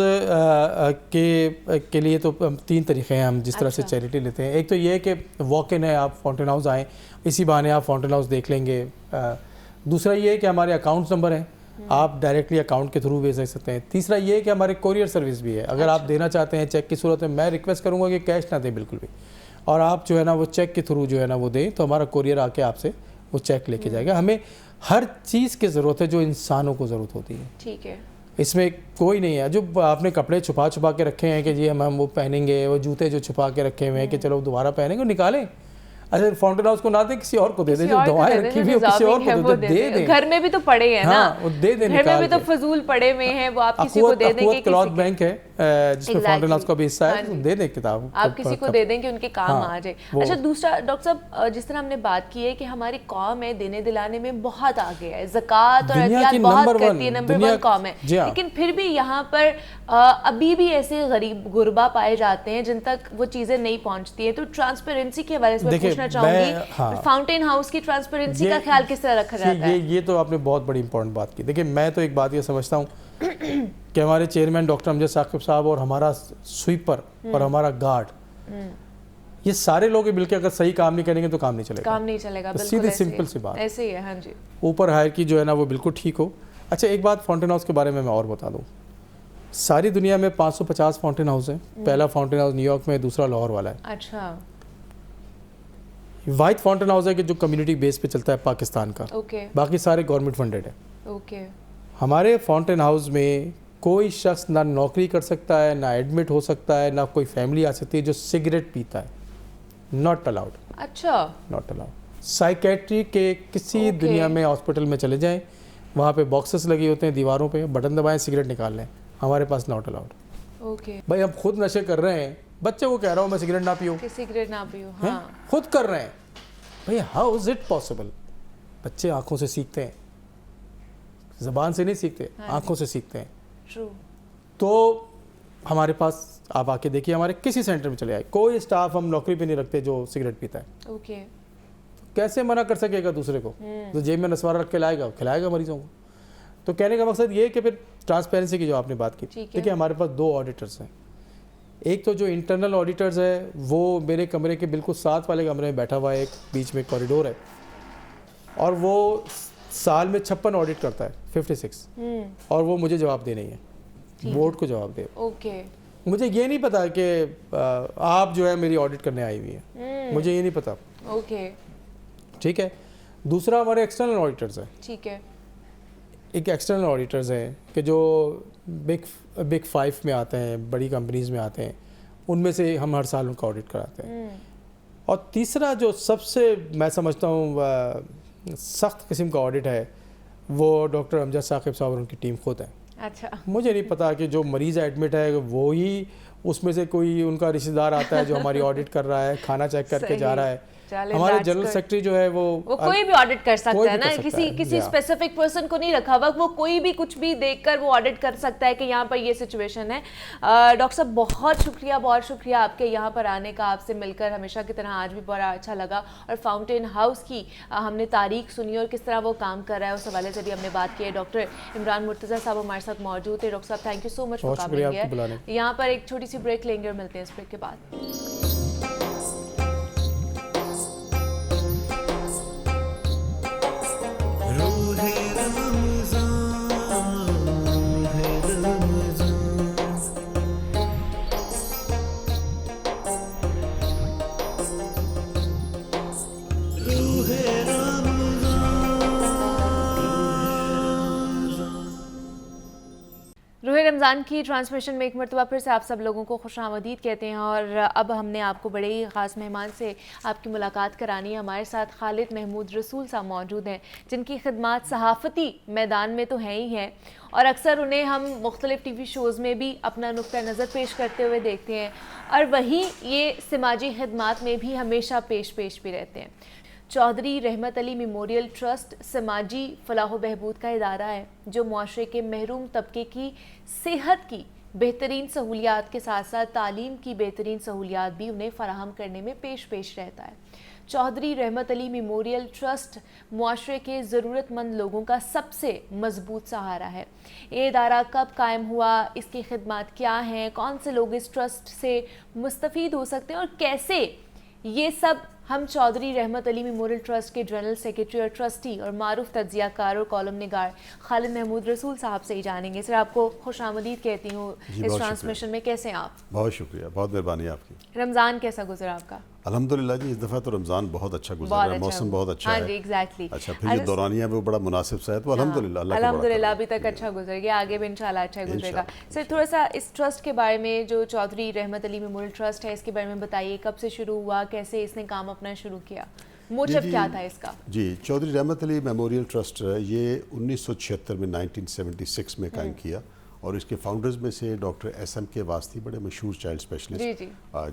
کے لیے تو 3 طریقے ہیں ہم جس طرح سے چیریٹی لیتے ہیں. ایک تو یہ ہے کہ واک ان ہے، آپ فاؤنٹین ہاؤس آئیں، اسی بہانے آپ فاؤنٹین ہاؤس دیکھ لیں گے. دوسرا یہ ہے کہ ہمارے اکاؤنٹ نمبر ہیں، آپ ڈائریکٹلی اکاؤنٹ کے تھرو بھیج سکتے ہیں. تیسرا یہ ہے کہ ہمارے کوریئر سروس بھی ہے. اگر آپ دینا چاہتے ہیں چیک کی صورت میں، میں ریکویسٹ کروں گا کہ کیش نہ دیں بالکل بھی، اور آپ جو ہے نا وہ چیک کے تھرو جو ہے نا وہ دیں، تو ہمارا کوریئر آ کے آپ سے وہ چیک لے کے جائے گا. ہمیں ہر چیز کی ضرورت ہے جو انسانوں کو ضرورت ہوتی ہے. ٹھیک ہے، اس میں کوئی نہیں ہے جو آپ نے کپڑے چھپا کے رکھے ہیں کہ جی ہم وہ پہنیں گے، وہ جوتے جو چھپا کے رکھے ہوئے ہیں کہ چلو دوبارہ پہنیں گے، نکالیں. اچھا فاؤنٹین ہاؤس کو نہ دیں، کسی اور کو دے دیں، جو دوائیں رکھی ہوئی کسی اور کو دے دیں. گھر میں بھی تو پڑے ہیں نا، وہ دے دیں، گھر میں بھی تو فضول پڑے ہوئے ہیں، وہ آپ کسی کو دے دیں کہ کلاتھ بینک ہے جس میں فاؤنٹین ہاؤس کا بھی حصہ ہے، دے دیں کتاب، آپ کسی کو دے دیں کہ ان کے کام آ جائے. اچھا دوسرا ڈاکٹر صاحب، جس طرح ہم نے بات کی ہے کہ ہماری قوم ہے دینے دلانے میں بہت آگے ہے، زکوٰۃ اور عطیات بہت کرتی ہے، نمبر 1 قوم ہے، لیکن پھر بھی یہاں پر ابھی بھی ایسے غریب غربا پائے جاتے ہیں جن تک وہ چیزیں نہیں پہنچتی ہیں. تو ٹرانسپیرنسی کے حوالے سے میں پوچھنا چاہوں گی، فاؤنٹین ہاؤس کی ٹرانسپیرنسی کا خیال کس طرح رکھا جاتا ہے؟ یہ تو آپ نے بہت بڑی امپورٹنٹ بات کی. دیکھیں میں تو ایک بات یہ سمجھتا ہوں کہ ہمارے چیئرمین ڈاکٹر امجد ثاقب صاحب اور ہمارا سویپر اور ہمارا گارڈ، یہ سارے لوگ مل کے اگر صحیح کام نہیں کریں گے تو کام نہیں چلے گا. سیدھی سمپل سی بات، ایسے ہی ہے. ہاں جی، اوپر ہائر کی جو ہے نا وہ بالکل ٹھیک ہو. اچھا ایک بات فاؤنٹین ہاؤس کے بارے میں اور بتا دوں. ساری دنیا میں 550 فاؤنٹین ہاؤس ہیں. پہلا فاؤنٹین ہاؤس نیو یارک میں، دوسرا لاہور والا ہے. اچھا، واحد فاؤنٹین ہاؤس ہے کہ جو کمیونٹی بیس پہ چلتا ہے پاکستان کا، باقی سارے گورنمنٹ فنڈڈ ہے. ہمارے فاؤنٹین ہاؤس میں کوئی شخص نہ نوکری کر سکتا ہے، نہ ایڈمٹ ہو سکتا ہے، نہ کوئی فیملی آ سکتی ہے جو سگریٹ پیتا ہے. Not allowed. اچھا، ناٹ الاؤڈ. سائیکیٹری کے کسی دنیا میں ہاسپٹل میں چلے جائیں، وہاں پہ باکسز لگے ہوتے ہیں دیواروں پہ، بٹن دبائیں سگریٹ نکال لیں. ہمارے پاس ناٹ الاؤڈ. بھائی ہم خود نشے کر رہے ہیں، بچے کو کہہ رہا ہوں میں سگریٹ نہ پیوں، ہاں خود کر رہے ہیں. بھئی ہاؤ از اٹ پاسبل؟ بچے آنکھوں سے سیکھتے ہیں، زبان سے نہیں سیکھتے، آنکھوں سے سیکھتے ہیں. تو ہمارے پاس آپ آ کے دیکھیے، ہمارے کسی سینٹر میں چلے آئے، کوئی اسٹاف ہم نوکری پہ نہیں رکھتے جو سگریٹ پیتا ہے. کیسے منع کر سکے گا دوسرے کو؟ تو جیب میں نسوارہ رکھ کے لائے گا، کھلائے گا مریضوں کو. تو کہنے کا مقصد یہ ہے کہ پھر ٹرانسپیرنسی کی جو آپ نے بات کی، دیکھیے ہمارے پاس 2 آڈیٹرز ہیں. ایک تو جو انٹرنل آڈیٹرز ہے وہ میرے کمرے کے بالکل ساتھ والے کمرے میں بیٹھا ہوا ہے، ایک بیچ میں کوریڈور ہے، اور وہ سال میں 56 آڈٹ کرتا ہے، 56، اور وہ مجھے جواب دے نہیں ہے، بورڈ کو جواب دے. مجھے یہ نہیں پتا کہ آپ جو ہے میری آڈٹ کرنے آئی ہوئی ہے، مجھے یہ نہیں پتا. ٹھیک ہے. دوسرا ہمارے ایکسٹرنل آڈیٹرز ہیں. ٹھیک ہے. ایک ایکسٹرنل آڈیٹرز ہیں کہ جو بگ 5 میں آتے ہیں، بڑی کمپنیز میں آتے ہیں، ان میں سے ہم ہر سال ان کا آڈٹ کراتے ہیں. اور تیسرا جو سب سے میں سمجھتا ہوں سخت قسم کا آڈٹ ہے وہ ڈاکٹر امجد ثاقب صاحب اور ان کی ٹیم خود ہے. اچھا، مجھے نہیں پتا کہ جو مریض ایڈمٹ ہے وہی اس میں سے کوئی ان کا رشتہ دار آتا ہے جو ہماری آڈٹ کر رہا ہے، کھانا چیک کر کے جا رہا ہے. ہمارے جنرل سیکرٹری جو ہے وہ کوئی بھی آڈٹ کر سکتا ہے نا، کسی اسپیسیفک پرسن کو نہیں رکھا ہوا، وہ کوئی بھی کچھ بھی دیکھ کر وہ آڈٹ کر سکتا ہے کہ یہاں پر یہ سچویشن ہے. ڈاکٹر صاحب بہت شکریہ آپ کے یہاں پر آنے کا، آپ سے مل کر ہمیشہ کی طرح آج بھی بڑا اچھا لگا. اور فاؤنٹین ہاؤس کی ہم نے تاریخ سنی اور کس طرح وہ کام کر رہا ہے اس حوالے سے بھی ہم نے بات کی ہے. ڈاکٹر عمران مرتضیٰ صاحب ہمارے ساتھ موجود تھے. ڈاکٹر صاحب thank you so much for coming. یہاں پر ایک چھوٹی سی بریک لیں گے اور ملتے ہیں اس بریک کے بعد. رمضان کی ٹرانسمیشن میں ایک مرتبہ پھر سے آپ سب لوگوں کو خوش آمدید کہتے ہیں، اور اب ہم نے آپ کو بڑے ہی خاص مہمان سے آپ کی ملاقات کرانی ہے۔ ہمارے ساتھ خالد محمود رسول صاحب موجود ہیں، جن کی خدمات صحافتی میدان میں تو ہیں ہی ہیں، اور اکثر انہیں ہم مختلف ٹی وی شوز میں بھی اپنا نقطہ نظر پیش کرتے ہوئے دیکھتے ہیں، اور وہی یہ سماجی خدمات میں بھی ہمیشہ پیش بھی رہتے ہیں۔ چودھری رحمت علی میموریل ٹرسٹ سماجی فلاح و بہبود کا ادارہ ہے جو معاشرے کے محروم طبقے کی صحت کی بہترین سہولیات کے ساتھ ساتھ تعلیم کی بہترین سہولیات بھی انہیں فراہم کرنے میں پیش رہتا ہے۔ چودھری رحمت علی میموریل ٹرسٹ معاشرے کے ضرورت مند لوگوں کا سب سے مضبوط سہارا ہے۔ یہ ادارہ کب قائم ہوا، اس کی خدمات کیا ہیں، کون سے لوگ اس ٹرسٹ سے مستفید ہو سکتے ہیں، اور کیسے، یہ سب ہم چودھری رحمت علی میموریل ٹرسٹ کے جنرل سیکریٹری اور ٹرسٹی اور معروف تجزیہ کار اور کالم نگار خالد محمود رسول صاحب سے ہی جانیں گے۔ سر، آپ کو خوش آمدید کہتی ہوں اس ٹرانسمیشن میں۔ کیسے ہیں آپ؟ بہت شکریہ، بہت مہربانی آپ کی۔ رمضان کیسا گزرا آپ کا؟ الحمدللہ جی، اس دفعہ تو رمضان بہت اچھا گزرا ہے، موسم بہت اچھا ہے۔ ہاں جی، ایگزیکٹلی۔ اچھا، پھر جو دورانیہ ہے وہ بڑا مناسب سا ہے، تو الحمدللہ اللہ کا بڑا الحمدللہ ابھی تک اچھا گزر گیا، آگے بھی انشاءاللہ اچھا گزرے گا۔ سر، تھوڑا سا اس ٹرسٹ کے بارے میں، جو چودھری رحمت علی میموریل ٹرسٹ ہے، اس کے بارے میں بتائیے، کب سے شروع ہوا، کیسے اس نے کام اپنا شروع کیا، موٹیو کیا تھا اس کا؟ جی، چودھری رحمت علی میموریل ٹرسٹ یہ 1976 میں 1976 میں قائم کیا، اور اس کے فاؤنڈرز میں سے ڈاکٹر ایس ایم کے واسطی بڑے مشہور چائلڈ اسپیشلسٹ،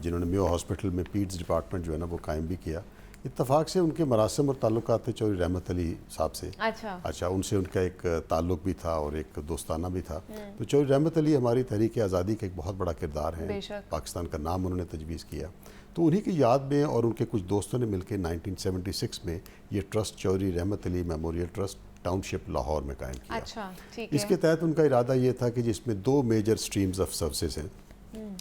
جنہوں نے میو ہاسپٹل میں پیڈز ڈپارٹمنٹ جو ہے نا وہ قائم بھی کیا۔ اتفاق سے ان کے مراسم اور تعلقات تھے چودھری رحمت علی صاحب سے۔ اچھا، ان سے ان کا ایک تعلق بھی تھا اور ایک دوستانہ بھی تھا۔ تو چودھری رحمت علی ہماری تحریک آزادی کا ایک بہت بڑا کردار ہے، پاکستان کا نام انہوں نے تجویز کیا۔ تو انہی کی یاد میں اور ان کے کچھ دوستوں نے مل کے 1976 میں یہ trust Chaudhry Rahmat Ali memorial trust town شپ لاہور میں قائم کیا۔ اس کے تحت ان کا ارادہ یہ تھا کہ جس میں 2 میجر سٹریمز آف سروسز ہیں،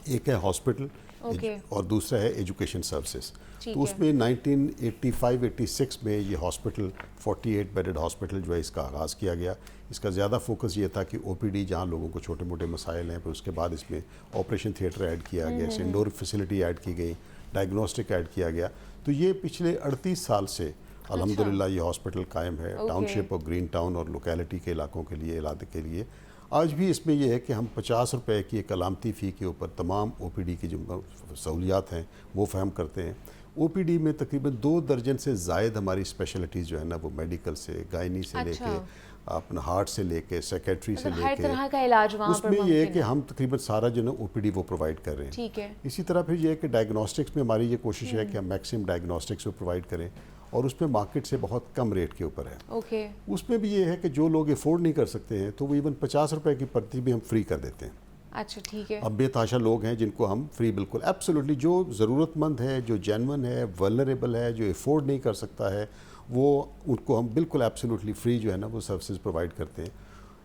ایک ہے ہاسپٹل اور دوسرا ہے ایجوکیشن سروسز۔ تو اس میں 1985-86 میں یہ ہاسپٹل 48 بیڈڈ ہاسپٹل جو ہے اس کا آغاز کیا گیا۔ اس کا زیادہ فوکس یہ تھا کہ او پی ڈی، جہاں لوگوں کو چھوٹے موٹے مسائل ہیں، پھر اس کے بعد اس میں آپریشن تھیٹر ایڈ کیا گیا، انڈور فیسلٹی ایڈ کی گئی، ڈائگنوسٹک ایڈ کیا گیا۔ تو یہ پچھلے 38 سال سے الحمدللہ یہ ہاسپٹل قائم ہے ٹاؤن شپ اور گرین ٹاؤن اور لوکیلٹی کے علاقوں کے لیے، علاقے کے لیے۔ آج بھی اس میں یہ ہے کہ ہم 50 روپے کی ایک علامتی فی کے اوپر تمام او پی ڈی کی جو سہولیات ہیں وہ فراہم کرتے ہیں۔ او پی ڈی میں تقریباً 2 درجن سے زائد ہماری اسپیشلٹیز جو ہے نا وہ میڈیکل سے، گائنی سے لے کے اپنا ہارٹ سے لے کے سیکیٹری سے لے ہر کے، طرح کا علاج وہاں اس میں یہ ہے کہ ہم تقریباً سارا جو نا او پی ڈی وہ پرووائڈ کر رہے ہیں۔ ٹھیک ہے۔ اسی طرح پھر یہ ہے کہ ڈائگنوسٹکس میں ہماری یہ کوشش ہے کہ ہم میکسیمم ڈائگنوسٹکس وہ پرووائڈ کریں، اور اس میں مارکیٹ سے بہت کم ریٹ کے اوپر ہے۔ اس میں بھی یہ ہے کہ جو لوگ افورڈ نہیں کر سکتے ہیں تو وہ ایون 50 روپے کی پرچی بھی ہم فری کر دیتے ہیں۔ اچھا، ٹھیک ہے۔ اب بے تحاشا لوگ ہیں جن کو ہم فری، بالکل ایبسولوٹلی، جو ضرورت مند ہے، جو جینون ہے، ولنریبل ہے، جو افورڈ نہیں کر سکتا ہے، وہ ان کو ہم بالکل ایبسولوٹلی فری جو ہے نا وہ سروسز پرووائڈ کرتے ہیں۔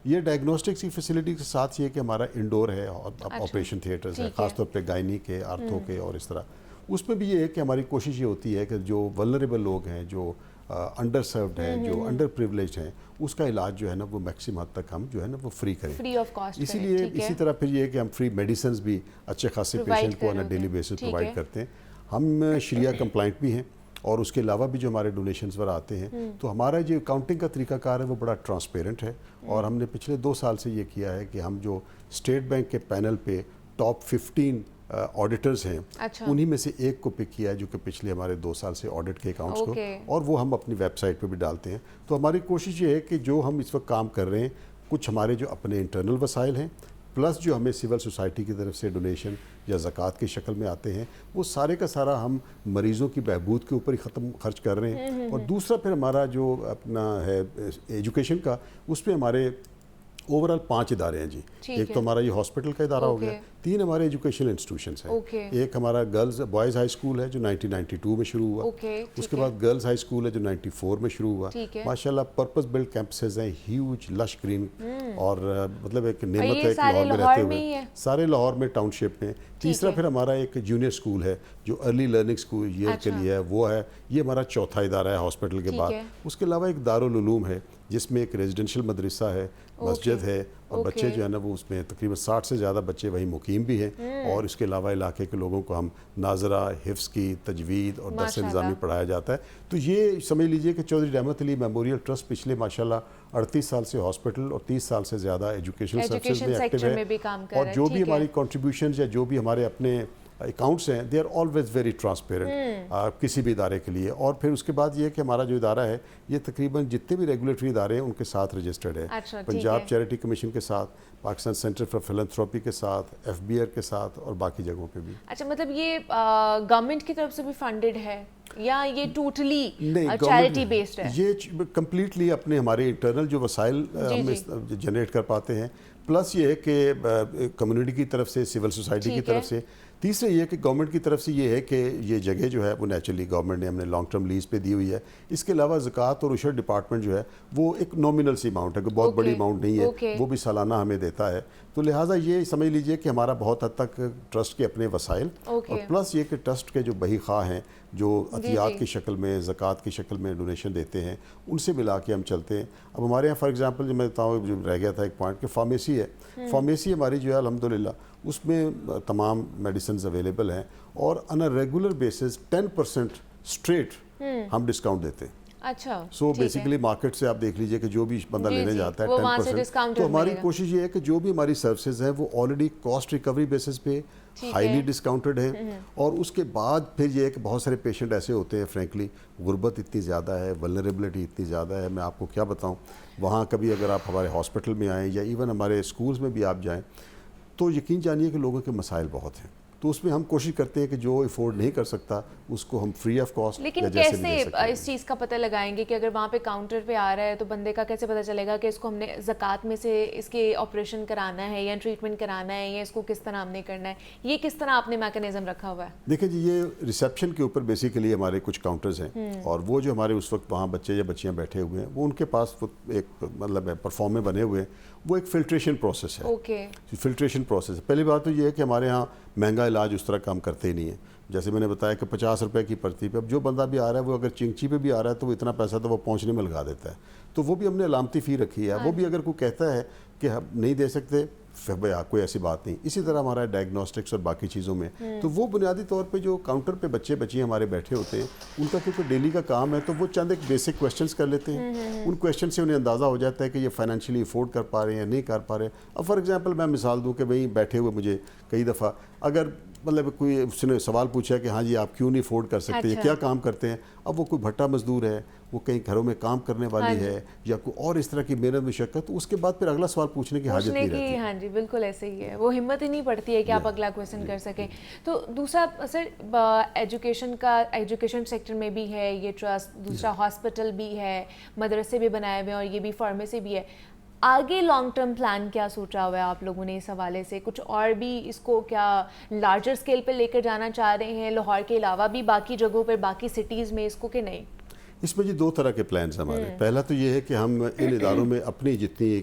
یہ ڈائگنوسٹکس کی فیسلٹی کے ساتھ یہ کہ ہمارا انڈور ہے، آپریشن تھیٹرز ہیں، خاص طور پہ گائنی کے، آرتھو کے اور اس طرح۔ اس میں بھی یہ ہے کہ ہماری کوشش یہ ہوتی ہے کہ جو ولنریبل لوگ ہیں، جو انڈر سروڈ ہیں، جو انڈر پریولیجڈ ہیں، اس کا علاج جو ہے نا وہ میکسیمم حد تک ہم جو ہے نا وہ فری کریں، فری آف کاسٹ۔ اسی لیے اسی طرح پھر یہ ہے کہ ہم فری میڈیسنز بھی اچھے خاصے پیشنٹ کو ڈیلی بیسس پرووائڈ کرتے ہیں۔ ہم شریعہ کمپلائنٹ بھی ہیں، اور اس کے علاوہ بھی جو ہمارے ڈونیشنز وغیرہ آتے ہیں، تو ہمارا جو اکاؤنٹنگ کا طریقہ کار ہے وہ بڑا ٹرانسپیرنٹ ہے، اور ہم نے پچھلے 2 سال سے یہ کیا ہے کہ ہم جو اسٹیٹ بینک کے پینل پہ ٹاپ 15 آڈیٹرز ہیں، انہی میں سے ایک کو پک کیا ہے جو کہ پچھلے ہمارے 2 سال سے آڈٹ کے اکاؤنٹس کو، اور وہ ہم اپنی ویب سائٹ پہ بھی ڈالتے ہیں۔ تو ہماری کوشش یہ ہے کہ جو ہم اس وقت کام کر رہے ہیں، کچھ ہمارے جو اپنے انٹرنل وسائل ہیں، پلس جو ہمیں سول سوسائٹی کی طرف سے ڈونیشن یا زکوٰۃ کی شکل میں آتے ہیں، وہ سارے کا سارا ہم مریضوں کی بہبود کے اوپر ہی خرچ کر رہے ہیں۔ اور دوسرا پھر ہمارا جو اپنا ہے ایجوکیشن کا، اس پہ ہمارے اوورال 5 ادارے ہیں جی۔ ایک تو ہمارا یہ ہاسپٹل کا ادارہ ہو گیا، 3 ہمارے ایجوکیشنل انسٹیٹیوشنس ہیں۔ ایک ہمارا گرلز بوائز ہائی اسکول ہے جو 1992 میں شروع ہوا، اس کے بعد گرلز ہائی اسکول ہے جو 94 میں شروع ہوا۔ ماشاءاللہ پرپز بلڈ کیمپسز ہیں، ہیوج لش گرین، اور مطلب ایک نعمت ہے کہ لاہور میں رہتے ہوئے سارے لاہور میں ٹاؤن شپ میں۔ تیسرا پھر ہمارا ایک جونیئر اسکول ہے جو ارلی لرننگ اسکول ایئر کے لیے ہے، وہ ہے، یہ ہمارا چوتھا ادارہ ہے ہاسپٹل کے بعد۔ اس کے علاوہ ایک دارالعلوم ہے جس میں ایک ریزیڈنشل مدرسہ ہے، مسجد ہے، اور بچے جو ہے نا وہ اس میں تقریباً 60 سے زیادہ بچے وہیں مقیم بھی ہیں، اور اس کے علاوہ علاقے کے لوگوں کو ہم ناظرہ، حفظ کی تجوید اور درس نظامی پڑھایا جاتا ہے۔ تو یہ سمجھ لیجئے کہ چودھری رحمت علی میموریل ٹرسٹ پچھلے ماشاءاللہ 38 سال سے ہاسپٹل اور 30 سال سے زیادہ ایجوکیشن سروسز میں ایکٹیو ہے، اور جو بھی ہماری کنٹریبیوشنز یا جو بھی ہمارے اپنے اکاؤنٹس ہیں they are always very transparent کسی بھی ادارے کے لیے۔ اور پھر اس کے بعد یہ ہے کہ ہمارا جو ادارہ ہے یہ تقریباً جتنے بھی ریگولیٹری ادارے ہیں ان کے ساتھ رجسٹرڈ ہے، پنجاب چیریٹی کمیشن کے ساتھ، پاکستان سینٹر فار فلانتھروپی کے ساتھ، ایف بی آر کے ساتھ، اور باقی جگہوں پہ بھی۔ اچھا، مطلب یہ گورنمنٹ کی طرف سے بھی فنڈڈ ہے یا یہ ٹوٹلی چیریٹی بیسڈ ہے؟ یہ کمپلیٹلی اپنے ہمارے انٹرنل جو وسائل ہم جنریٹ کر پاتے ہیں، پلس یہ ہے کہ کمیونٹی کی طرف سے، سول سوسائٹی کی طرف سے، تیسرا یہ ہے کہ گورنمنٹ کی طرف سے یہ ہے کہ یہ جگہ جو ہے وہ نیچرلی گورنمنٹ نے ہم نے لانگ ٹرم لیز پہ دی ہوئی ہے۔ اس کے علاوہ زکوٰۃ اور عشر ڈپارٹمنٹ جو ہے وہ ایک نومینل سی اماؤنٹ ہے، کہ بہت بڑی اماؤنٹ نہیں ہے، وہ بھی سالانہ ہمیں دیتا ہے۔ تو لہٰذا یہ سمجھ لیجئے کہ ہمارا بہت حد تک ٹرسٹ کے اپنے وسائل، اور پلس یہ کہ ٹرسٹ کے جو بہی خواہ ہیں جو عطیات کی شکل میں، زکوٰۃ کی شکل میں ڈونیشن دیتے ہیں، ان سے ملا کے ہم چلتے ہیں۔ اب ہمارے یہاں فار ایگزامپل جو میں بتاؤں، جو رہ گیا تھا ایک پوائنٹ، کہ فارمیسی ہے، فارمیسی ہماری جو ہے الحمدللہ اس میں تمام میڈیسنز اویلیبل ہیں، اور آن اے ریگولر بیسس 10% اسٹریٹ ہم ڈسکاؤنٹ دیتے ہیں۔ اچھا، سو بیسیکلی مارکیٹ سے آپ دیکھ لیجئے کہ جو بھی بندہ لینے جاتا ہے 10%، تو ہماری کوشش یہ ہے کہ جو بھی ہماری سروسز ہیں وہ آلریڈی کاسٹ ریکوری بیسس پہ ہائیلی ڈسکاؤنٹڈ ہیں، اور اس کے بعد پھر یہ ہے کہ بہت سارے پیشنٹ ایسے ہوتے ہیں، فرینکلی غربت اتنی زیادہ ہے، ولنریبلٹی اتنی زیادہ ہے، میں آپ کو کیا بتاؤں، وہاں کبھی اگر آپ ہمارے ہاسپٹل میں آئیں یا ایون ہمارے اسکولز میں بھی آپ جائیں تو یقین جانیے کہ لوگوں کے مسائل بہت ہیں۔ تو اس میں ہم کوشش کرتے ہیں کہ جو افورڈ نہیں کر سکتا اس کو ہم فری آف کاسٹ، لیکن کیسے اس چیز کا پتہ لگائیں گے کہ اگر وہاں پہ کاؤنٹر پہ آ رہا ہے تو بندے کا کیسے پتہ چلے گا کہ اس کو ہم نے زکوٰۃ میں سے اس کے آپریشن کرانا ہے یا ٹریٹمنٹ کرانا ہے یا اس کو کس طرح ہم نے کرنا ہے؟ یہ کس طرح آپ نے میکانزم رکھا ہوا ہے؟ دیکھیں جی، یہ ریسیپشن کے اوپر بیسیکلی ہمارے کچھ کاؤنٹرز ہیں، اور وہ جو ہمارے اس وقت وہاں بچے یا بچیاں بیٹھے ہوئے ہیں وہ ان کے پاس ایک مطلب پرفارم میں بنے ہوئے ہیں، وہ ایک فلٹریشن پروسیس ہے۔ فلٹریشن پروسیس، پہلی بات تو یہ ہے کہ ہمارے ہاں مہنگا علاج اس طرح کام کرتے ہی نہیں ہے۔ جیسے میں نے بتایا کہ 50 روپے کی پرچی پہ، اب جو بندہ بھی آ رہا ہے وہ اگر چنگچی پہ بھی آ رہا ہے تو وہ اتنا پیسہ تو وہ پہنچنے میں لگا دیتا ہے، تو وہ بھی ہم نے علامتی فی رکھی ہے۔ وہ بھی اگر کوئی کہتا ہے کہ ہم نہیں دے سکتے، بھائی کوئی ایسی بات نہیں۔ اسی طرح ہمارا ڈائگنوسٹکس اور باقی چیزوں میں، تو وہ بنیادی طور پہ جو کاؤنٹر پہ بچے بچیاں ہمارے بیٹھے ہوتے ہیں ان کا کیونکہ ڈیلی کا کام ہے، تو وہ چند ایک بیسک کویشچنس کر لیتے ہیں، ان کویشچن سے انہیں اندازہ ہو جاتا ہے کہ یہ فائنینشلی افورڈ کر پا رہے ہیں یا نہیں کر پا رہے۔ اب فار ایگزامپل میں مثال دوں کہ بھئی بیٹھے ہوئے مجھے کئی دفعہ اگر مطلب کوئی اس نے سوال پوچھا کہ ہاں جی آپ کیوں نہیں افورڈ کر سکتے، یہ کیا کام کرتے ہیں، اب وہ کوئی بھٹا مزدور ہے، وہ کہیں گھروں میں کام کرنے والی ہے، یا کوئی اور اس طرح کی محنت مشقت، تو اس کے بعد پھر اگلا سوال پوچھنے کی حاجت نہیں رہتی۔ ہاں جی، بالکل ایسے ہی ہے، وہ ہمت ہی نہیں پڑتی ہے کہ آپ اگلا کویشچن کر سکیں۔ تو دوسرا سر، ایجوکیشن کا، ایجوکیشن سیکٹر میں بھی ہے یہ ٹرسٹ، دوسرا ہاسپٹل بھی ہے، مدرسے بھی بنائے ہوئے ہیں، اور یہ بھی فارمیسی بھی ہے۔ آگے لانگ ٹرم پلان کیا سوچا ہوا ہے آپ لوگوں نے اس حوالے سے؟ کچھ اور بھی اس کو کیا لارجر اسکیل پہ لے کر جانا چاہ رہے ہیں، لاہور کے علاوہ بھی باقی جگہوں پر، باقی سٹیز میں اس کو، کہ نہیں؟ اس میں جی دو طرح کے پلانز ہمارے۔ پہلا تو یہ ہے کہ ہم ان اداروں میں اپنی جتنی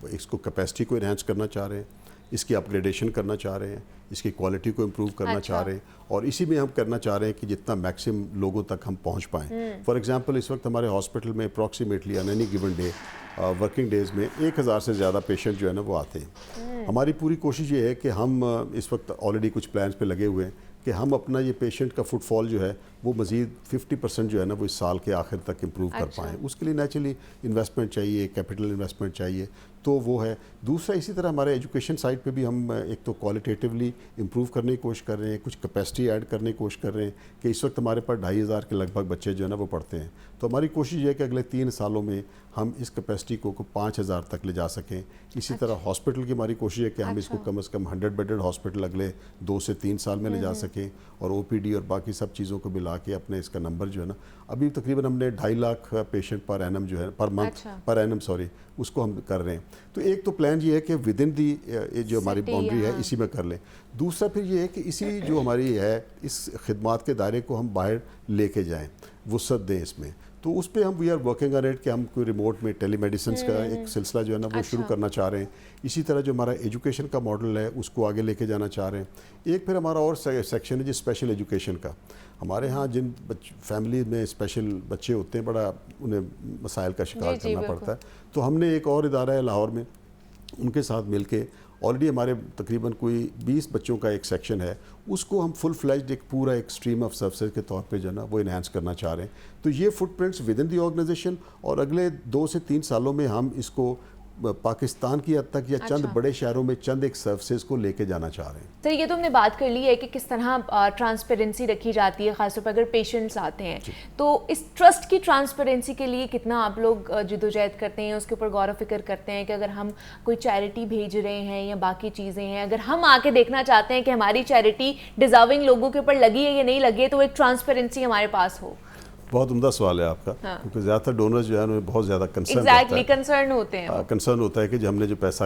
اس کو کیپیسٹی کو انہینس کرنا چاہ رہے ہیں، اس کی اپگریڈیشن کرنا چاہ رہے ہیں، اس کی کوالٹی کو امپروو کرنا چاہ رہے ہیں، اور اسی میں ہم کرنا چاہ رہے ہیں کہ جتنا میکسم لوگوں تک ہم پہنچ پائیں۔ فار ایگزامپل اس وقت ہمارے ہاسپٹل میں approximately on any given day working days میں 1000 سے زیادہ پیشنٹ جو ہے نا وہ آتے ہیں۔ ہماری پوری کوشش یہ ہے کہ ہم اس وقت آلریڈی کچھ پلانز پہ لگے ہوئے ہیں کہ ہم اپنا یہ پیشنٹ کا فٹ فال جو ہے وہ مزید 50% جو ہے نا وہ اس سال کے آخر تک امپروو کر پائیں۔ اس کے لیے نیچرلی انویسٹمنٹ چاہیے، کیپٹل انویسٹمنٹ چاہیے، تو وہ ہے۔ دوسرا اسی طرح ہمارے ایجوکیشن سائڈ پہ بھی ہم ایک تو کوالٹیٹیولی امپروو کرنے کی کوشش کر رہے ہیں، کچھ کیپیسٹی ایڈ کرنے کی کوشش کر رہے ہیں کہ اس وقت ہمارے پاس 2500 کے لگ بھگ بچے جو ہے نا وہ پڑھتے ہیں، تو ہماری کوشش یہ ہے کہ اگلے 3 سالوں میں ہم اس کیپیسٹی کو 5000 تک لے جا سکیں۔ اسی طرح ہاسپٹل کی ہماری کوشش ہے کہ ہم اس کو کم از کم 100 بیڈڈ ہاسپٹل اگلے 2 سے 3 سال میں لے جا سکیں، اور او پی ڈی اور باقی سب چیزوں کو ملا کے اپنے اس کا نمبر جو ہے نا، ابھی تقریباً ہم نے 2.5 لاکھ پیشنٹ پر اینم جو ہے، per month per annum sorry, اس کو ہم کر رہے ہیں۔ تو ایک تو پلان یہ ہے کہ ود ان دی جو ہماری باؤنڈری ہے اسی میں کر لیں۔ دوسرا پھر یہ ہے کہ اسی جو ہماری ہے اس خدمات کے دائرے کو ہم باہر لے کے جائیں، وسعت دیں اس میں، تو اس پہ ہم we are working on it کہ ہم کوئی ریموٹ میں ٹیلی میڈیسنس کا ایک سلسلہ جو ہے نا وہ شروع کرنا چاہ رہے ہیں۔ اسی طرح جو ہمارا ایجوکیشن کا ماڈل ہے اس کو آگے لے کے جانا چاہ رہے ہیں۔ ایک پھر ہمارا اور سیکشن ہے جی اسپیشل ایجوکیشن کا۔ ہمارے ہاں جن فیملی میں اسپیشل بچے ہوتے ہیں، بڑا انہیں مسائل کا شکار کرنا پڑتا ہے، تو ہم نے ایک اور ادارہ ہے لاہور میں ان کے ساتھ مل کے آلریڈی ہمارے تقریباً کوئی 20 بچوں کا ایک سیکشن ہے, اس کو ہم فل فلیجڈ ایک پورا ایک اسٹریم آف سروسز کے طور پہ جو ہے نا وہ انہینس کرنا چاہ رہے ہیں. تو یہ footprints within the organisation, اور اگلے 2 سے 3 سالوں میں ہم اس کو پاکستان کی حد تک یا چند بڑے شہروں میں چند ایک سروسز کو لے کے جانا چاہ رہے ہیں. سر یہ تو ہم نے بات کر لی ہے کہ کس طرح ٹرانسپیرنسی رکھی جاتی ہے, خاص طور پر اگر پیشنٹس آتے ہیں, تو اس ٹرسٹ کی ٹرانسپیرنسی کے لیے کتنا آپ لوگ جدوجہد کرتے ہیں, اس کے اوپر غور و فکر کرتے ہیں کہ اگر ہم کوئی چیریٹی بھیج رہے ہیں یا باقی چیزیں ہیں, اگر ہم آ کے دیکھنا چاہتے ہیں کہ ہماری چیریٹی ڈیزرونگ لوگوں کے اوپر لگی ہے یا نہیں لگی ہے, تو ایک ٹرانسپیرنسی ہمارے پاس ہو. بہت عمدہ سوال ہے آپ کا, کیونکہ زیادہ تر ڈونرز جو ہے انہیں بہت زیادہ کنسرن ہوتے ہیں. کنسرن ہوتا ہے کہ جو ہم نے جو پیسہ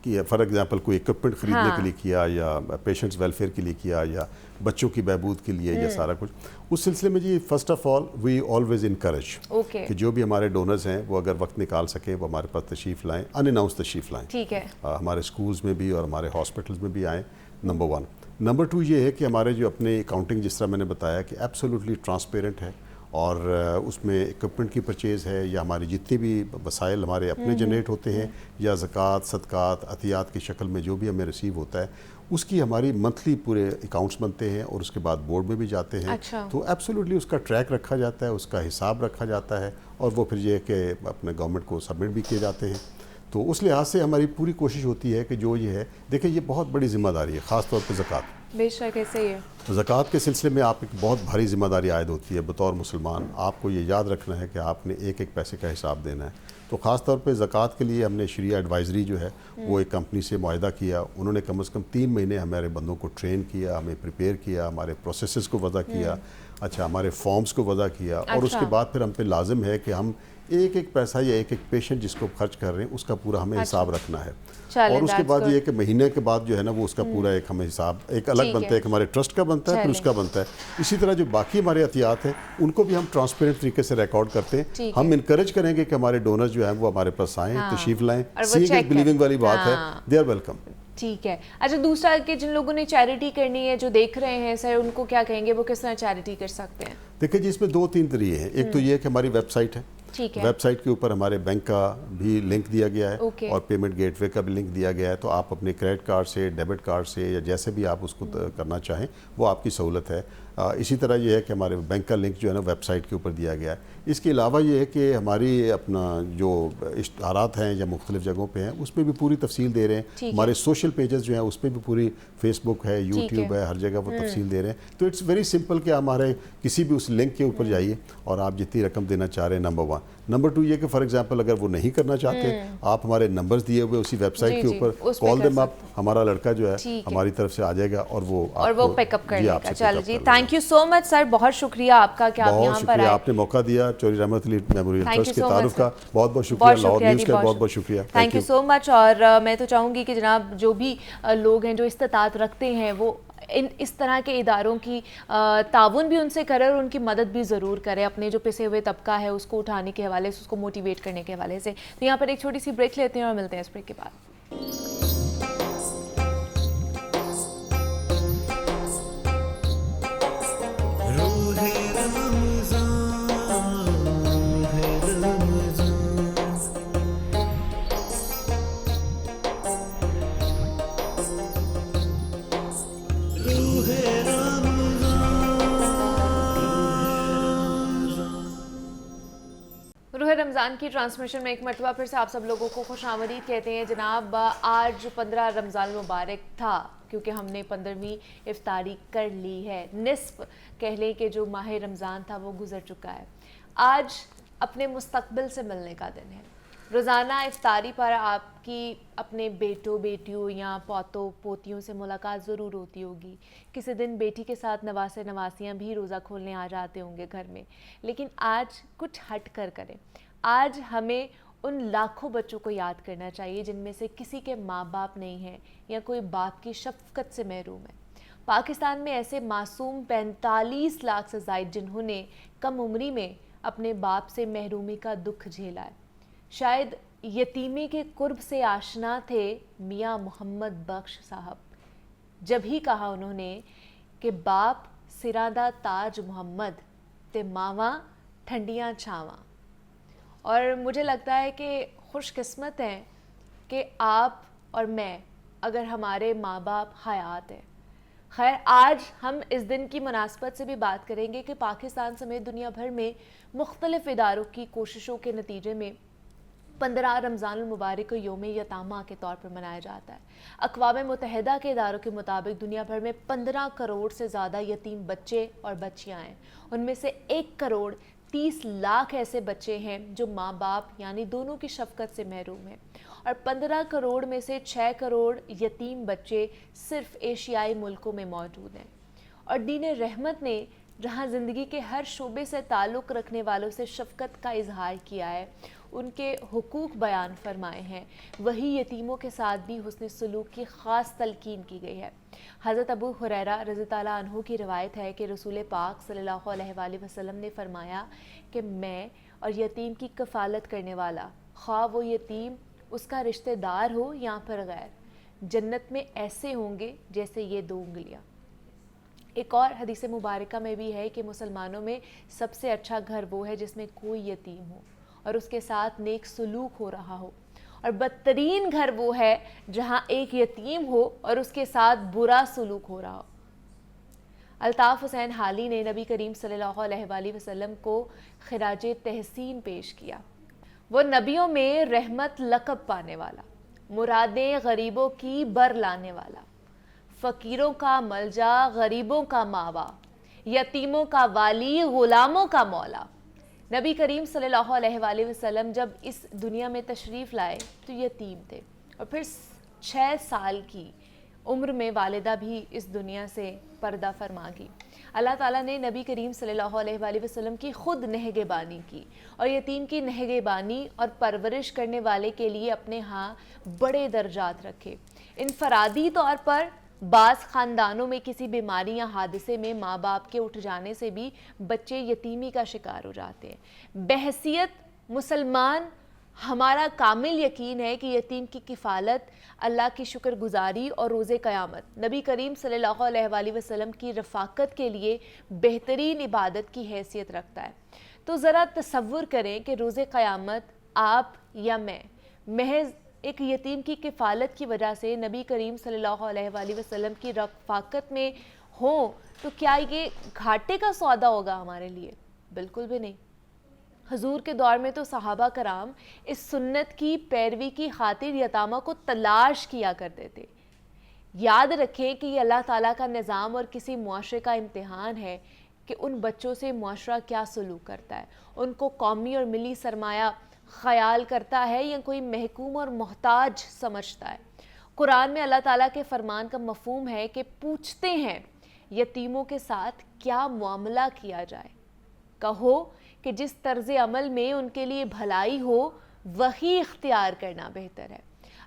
کیا, فار ایگزامپل کوئی اکوپمنٹ خریدنے کے لیے کیا, یا پیشنٹس ویلفیئر کے لیے کیا, یا بچوں کی بہبود کے لیے, یا سارا کچھ اس سلسلے میں جی first of all we always encourage کہ جو بھی ہمارے ڈونرز ہیں وہ اگر وقت نکال سکیں وہ ہمارے پاس تشریف لائیں, ان اناؤنس تشریف لائیں. ٹھیک ہے. ہمارے اسکولز میں بھی اور ہمارے ہاسپٹلز میں بھی آئیں, نمبر 1. نمبر 2 یہ ہے کہ ہمارے جو اپنے اکاؤنٹنگ جس طرح میں نے بتایا کہ ایبسولوٹلی ٹرانسپیرنٹ ہے, اور اس میں اکوپمنٹ کی پرچیز ہے یا ہماری جتنے بھی وسائل ہمارے اپنے جنریٹ ہوتے ہیں, یا زکوٰۃ, صدقات, عطیات کی شکل میں جو بھی ہمیں ریسیو ہوتا ہے, اس کی ہماری منتھلی پورے اکاؤنٹس بنتے ہیں اور اس کے بعد بورڈ میں بھی جاتے ہیں. تو ایبسولوٹلی اس کا ٹریک رکھا جاتا ہے, اس کا حساب رکھا جاتا ہے, اور وہ پھر یہ کہ اپنے گورنمنٹ کو سبمٹ بھی کیے جاتے ہیں. تو اس لحاظ سے ہماری پوری کوشش ہوتی ہے کہ جو یہ ہے, دیکھیں یہ بہت بڑی ذمہ داری ہے, خاص طور پہ زکوٰۃ. بے شک ایسے ہی ہے. زکوٰۃ کے سلسلے میں آپ ایک بہت بھاری ذمہ داری عائد ہوتی ہے بطور مسلمان. آپ کو یہ یاد رکھنا ہے کہ آپ نے ایک ایک پیسے کا حساب دینا ہے. تو خاص طور پہ زکوٰۃ کے لیے ہم نے شریعہ ایڈوائزری جو ہے وہ ایک کمپنی سے معاہدہ کیا. انہوں نے کم از کم 3 مہینے ہمارے بندوں کو ٹرین کیا, ہمیں پریپیئر کیا, ہمارے پروسیسز کو وضع کیا, ہمارے فارمز کو وضع کیا, اور اس کے بعد پھر ہم پہ لازم ہے کہ ہم ایک ایک پیسہ یا ایک ایک پیشنٹ جس کو خرچ کر رہے ہیں اس کا پورا ہمیں حساب رکھنا ہے. اور اس کے بعد یہ کہ مہینے کے بعد جو ہے نا وہ اس کا پورا ایک ہمیں حساب ایک الگ بنتا ہے, ایک ہمارے ٹرسٹ کا بنتا ہے, پھر اس کا بنتا ہے. اسی طرح جو باقی ہمارے عطیات ہیں ان کو بھی ہم ٹرانسپیرنٹ طریقے سے ریکارڈ کرتے ہیں. ہم انکریج کریں گے کہ ہمارے ڈونرز جو ہیں وہ ہمارے پاس آئیں, تشریف لائیں. سینگ از بلیونگ والی بات ہے, دے آر ویلکم. ٹھیک ہے. اچھا دوسرا کہ جن لوگوں نے چیریٹی کرنی ہے, جو دیکھ رہے ہیں سر, ان کو کیا کہیں گے, وہ کس طرح چیریٹی کر سکتے ہیں؟ دیکھیں جی اس میں 2-3 طریقے ہیں. ایک تو یہ کہ ہماری ویب سائٹ ہے, ویب سائٹ کے اوپر ہمارے بینک کا بھی لنک دیا گیا ہے, اور پیمنٹ گیٹ وے کا بھی لنک دیا گیا ہے. تو آپ اپنے کریڈٹ کارڈ سے, ڈیبٹ کارڈ سے, یا جیسے بھی آپ اس کو کرنا چاہیں وہ آپ کی سہولت ہے. اسی طرح یہ ہے کہ ہمارے بینک کا لنک جو ہے نا ویب سائٹ کے اوپر دیا گیا ہے. اس کے علاوہ یہ ہے کہ ہماری اپنا جو اشتہارات ہیں یا مختلف جگہوں پہ ہیں اس پہ بھی پوری تفصیل دے رہے ہیں. ہمارے سوشل پیجز جو ہیں اس پہ بھی پوری فیس بک ہے, یوٹیوب ہے, ہر جگہ وہ تفصیل دے رہے ہیں. تو اٹس ویری سمپل کہ ہمارے کسی بھی اس لنک کے اوپر جائیے اور آپ جتنی رقم دینا چاہ رہے ہیں, نمبر 1. نمبر 2 یہ کہ فار ایگزامپل اگر وہ نہیں کرنا چاہتے, آپ ہمارے نمبرز دیے ہوئے اسی ویب سائٹ کے اوپر کال دیم اپ, ہمارا لڑکا جو ہے ہماری طرف سے آ جائے گا اور وہ پک اپ کر لے گا. چلو جی, تھینک یو سو مچ سر, بہت شکریہ آپ کا کہ آپ یہاں پر آئے. آپ نے موقع دیا چوہدری رحمت علی میموریل ٹرسٹ کے تعارف کا. بہت بہت شکریہ. لاہور نیوز کا بہت بہت شکریہ. تھینک یو سو مچ. اور میں تو چاہوں گی کہ جناب جو بھی لوگ ہیں جو استطاعت رکھتے ہیں وہ اس طرح کے اداروں کی تعاون بھی ان سے کرے اور ان کی مدد بھی ضرور کرے, اپنے جو پسے ہوئے طبقہ ہے اس کو اٹھانے کے حوالے سے, اس کو موٹیویٹ کرنے کے حوالے سے. تو یہاں پر ایک چھوٹی سی بریک لیتے ہیں اور ملتے ہیں اس بریک کے بعد. روح رمضان کی ٹرانسمیشن میں ایک مرتبہ پھر سے آپ سب لوگوں کو خوش آمدید کہتے ہیں. جناب آج 15 رمضان المبارک تھا, کیونکہ ہم نے 15ویں افطاری کر لی ہے. نصف کہہ لیں کہ جو ماہ رمضان تھا وہ گزر چکا ہے. آج اپنے مستقبل سے ملنے کا دن ہے. روزانہ افطاری پر آپ کی اپنے بیٹوں بیٹیوں یا پوتوں پوتیوں سے ملاقات ضرور ہوتی ہوگی. کسی دن بیٹی کے ساتھ نواسے نواسیاں بھی روزہ کھولنے آ جاتے ہوں گے گھر میں. لیکن آج کچھ ہٹ کر کریں. آج ہمیں ان لاکھوں بچوں کو یاد کرنا چاہیے جن میں سے کسی کے ماں باپ نہیں ہیں یا کوئی باپ کی شفقت سے محروم ہے. پاکستان میں ایسے معصوم 45 لاکھ سے زائد جنہوں نے کم عمری میں اپنے باپ سے محرومی کا دکھ جھیلا ہے. شاید یتیمی کے قرب سے آشنا تھے میاں محمد بخش صاحب, جب ہی کہا انہوں نے کہ باپ سرادہ تاج محمد تے ماواں ٹھنڈیاں چھاواں. اور مجھے لگتا ہے کہ خوش قسمت ہیں کہ آپ اور میں اگر ہمارے ماں باپ حیات ہیں. خیر آج ہم اس دن کی مناسبت سے بھی بات کریں گے کہ پاکستان سمیت دنیا بھر میں مختلف اداروں کی کوششوں کے نتیجے میں 15 رمضان المبارک کو یوم یتامہ کے طور پر منایا جاتا ہے. اقوام متحدہ کے اداروں کے مطابق دنیا بھر میں 15 کروڑ سے زیادہ یتیم بچے اور بچیاں ہیں. ان میں سے 1 کروڑ 30 لاکھ ایسے بچے ہیں جو ماں باپ یعنی دونوں کی شفقت سے محروم ہیں، اور 15 کروڑ میں سے 6 کروڑ یتیم بچے صرف ایشیائی ملکوں میں موجود ہیں. اور دین رحمت نے جہاں زندگی کے ہر شعبے سے تعلق رکھنے والوں سے شفقت کا اظہار کیا ہے، ان کے حقوق بیان فرمائے ہیں، وہی یتیموں کے ساتھ بھی حسن سلوک کی خاص تلقین کی گئی ہے. حضرت ابو ہریرہ رضی اللہ عنہ کی روایت ہے کہ رسول پاک صلی اللہ علیہ وآلہ وسلم نے فرمایا کہ میں اور یتیم کی کفالت کرنے والا، خواہ وہ یتیم اس کا رشتہ دار ہو یا پھر غیر، جنت میں ایسے ہوں گے جیسے یہ 2 انگلیاں. ایک اور حدیث مبارکہ میں بھی ہے کہ مسلمانوں میں سب سے اچھا گھر وہ ہے جس میں کوئی یتیم ہو اور اس کے ساتھ نیک سلوک ہو رہا ہو، اور بدترین گھر وہ ہے جہاں ایک یتیم ہو اور اس کے ساتھ برا سلوک ہو رہا ہو. الطاف حسین حالی نے نبی کریم صلی اللہ علیہ وآلہ وسلم کو خراج تحسین پیش کیا. وہ نبیوں میں رحمت لقب پانے والا، مرادیں غریبوں کی بر لانے والا، فقیروں کا ملجا، غریبوں کا ماوا، یتیموں کا والی، غلاموں کا مولا. نبی کریم صلی اللہ علیہ وآلہ وسلم جب اس دنیا میں تشریف لائے تو یتیم تھے، اور پھر 6 سال کی عمر میں والدہ بھی اس دنیا سے پردہ فرما گئی. اللہ تعالیٰ نے نبی کریم صلی اللہ علیہ وآلہ وسلم کی خود نگہبانی کی، اور یتیم کی نگہبانی اور پرورش کرنے والے کے لیے اپنے ہاں بڑے درجات رکھے. انفرادی طور پر بعض خاندانوں میں کسی بیماری یا حادثے میں ماں باپ کے اٹھ جانے سے بھی بچے یتیمی کا شکار ہو جاتے ہیں. بحیثیت مسلمان ہمارا کامل یقین ہے کہ یتیم کی کفالت اللہ کی شکر گزاری اور روز قیامت نبی کریم صلی اللہ علیہ وآلہ وسلم کی رفاقت کے لیے بہترین عبادت کی حیثیت رکھتا ہے. تو ذرا تصور کریں کہ روز قیامت آپ یا میں محض ایک یتیم کی کفالت کی وجہ سے نبی کریم صلی اللہ علیہ وآلہ وسلم کی رفاقت میں ہوں تو کیا یہ گھاٹے کا سودا ہوگا ہمارے لیے؟ بالکل بھی نہیں. حضور کے دور میں تو صحابہ کرام اس سنت کی پیروی کی خاطر یتامہ کو تلاش کیا کرتے تھے. یاد رکھیں کہ یہ اللہ تعالیٰ کا نظام اور کسی معاشرے کا امتحان ہے کہ ان بچوں سے معاشرہ کیا سلوک کرتا ہے، ان کو قومی اور ملی سرمایہ خیال کرتا ہے یا کوئی محکوم اور محتاج سمجھتا ہے. قرآن میں اللہ تعالیٰ کے فرمان کا مفہوم ہے کہ پوچھتے ہیں یتیموں کے ساتھ کیا معاملہ کیا جائے. کہو کہ جس طرز عمل میں ان کے لیے بھلائی ہو وہی اختیار کرنا بہتر ہے.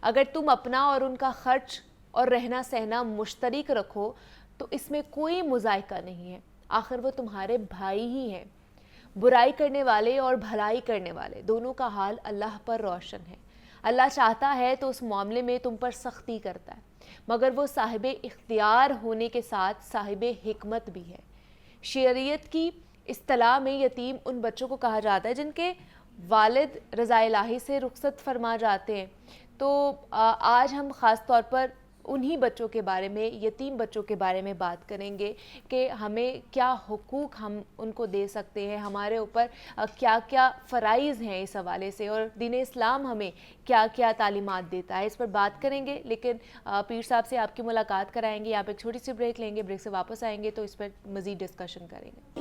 اگر تم اپنا اور ان کا خرچ اور رہنا سہنا مشترک رکھو تو اس میں کوئی مذائقہ نہیں ہے، آخر وہ تمہارے بھائی ہی ہیں. برائی کرنے والے اور بھلائی کرنے والے دونوں کا حال اللہ پر روشن ہے. اللہ چاہتا ہے تو اس معاملے میں تم پر سختی کرتا ہے، مگر وہ صاحب اختیار ہونے کے ساتھ صاحب حکمت بھی ہے. شریعت کی اصطلاح میں یتیم ان بچوں کو کہا جاتا ہے جن کے والد رضا الہی سے رخصت فرما جاتے ہیں. تو آج ہم خاص طور پر انہی بچوں کے بارے میں، یتیم بچوں کے بارے میں بات کریں گے کہ ہمیں کیا حقوق ہم ان کو دے سکتے ہیں، ہمارے اوپر کیا کیا فرائض ہیں اس حوالے سے، اور دین اسلام ہمیں کیا کیا تعلیمات دیتا ہے. اس پر بات کریں گے، لیکن پیر صاحب سے آپ کی ملاقات کرائیں گے. آپ ایک چھوٹی سی بریک لیں گے، بریک سے واپس آئیں گے تو اس پر مزید ڈسکشن کریں گے.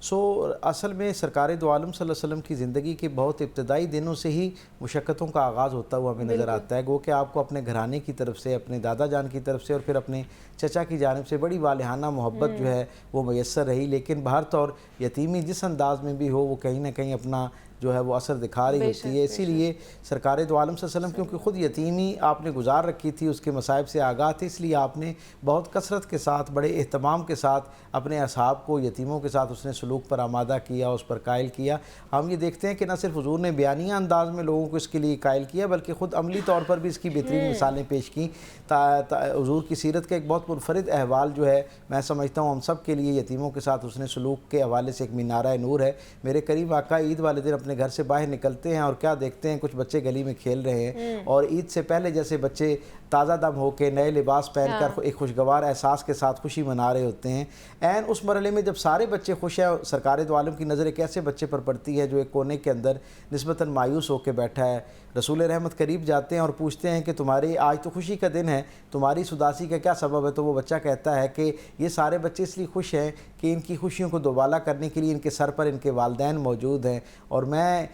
سو اصل میں سرکار دو عالم صلی اللہ علیہ وسلم کی زندگی کے بہت ابتدائی دنوں سے ہی مشقتوں کا آغاز ہوتا ہوا ہمیں نظر آتا ہے. گو کہ آپ کو اپنے گھرانے کی طرف سے، اپنے دادا جان کی طرف سے اور پھر اپنے چچا کی جانب سے بڑی والہانہ محبت جو ہے وہ میسر رہی، لیکن بہر طور یتیمی جس انداز میں بھی ہو وہ کہیں نہ کہیں اپنا جو ہے وہ اثر دکھا رہی ہوتی ہے. اسی لیے سرکار دو عالم صلی اللہ علیہ وسلم کیونکہ خود یتیمی آپ نے گزار رکھی تھی، اس کے مصائب سے آگاہ تھے، اس لیے آپ نے بہت کثرت کے ساتھ، بڑے اہتمام کے ساتھ اپنے اصحاب کو یتیموں کے ساتھ اس نے سلوک پر آمادہ کیا، اس پر قائل کیا. ہم یہ دیکھتے ہیں کہ نہ صرف حضور نے بیانیہ انداز میں لوگوں کو اس کے لیے قائل کیا بلکہ خود عملی طور پر بھی اس کی بہترین مثالیں پیش کیں. حضور کی سیرت کا ایک بہت منفرد احوال جو ہے میں سمجھتا ہوں ہم سب کے لیے یتیموں کے ساتھ اس نے سلوک کے حوالے سے ایک مینارہ نور ہے. میرے کریم آقا عید والے دن اپنے گھر سے باہر نکلتے ہیں اور کیا دیکھتے ہیں، کچھ بچے گلی میں کھیل رہے ہیں اور عید سے پہلے جیسے بچے تازہ دم ہو کے نئے لباس پہن کر ایک خوشگوار احساس کے ساتھ خوشی منا رہے ہوتے ہیں. عین اس مرحلے میں جب سارے بچے خوش ہیں، سرکار دو عالم کی نظر ایک ایسے بچے پر پڑتی ہے جو ایک کونے کے اندر نسبتاً مایوس ہو کے بیٹھا ہے. رسول رحمت قریب جاتے ہیں اور پوچھتے ہیں کہ تمہاری آج تو خوشی کا دن ہے، تمہاری اس اداسی کا کیا سبب ہے؟ تو وہ بچہ کہتا ہے کہ یہ سارے بچے اس لیے خوش ہیں کہ ان کی خوشیوں کو دوبالا کرنے کے لیے ان کے سر پر ان کے والدین موجود ہیں اور میں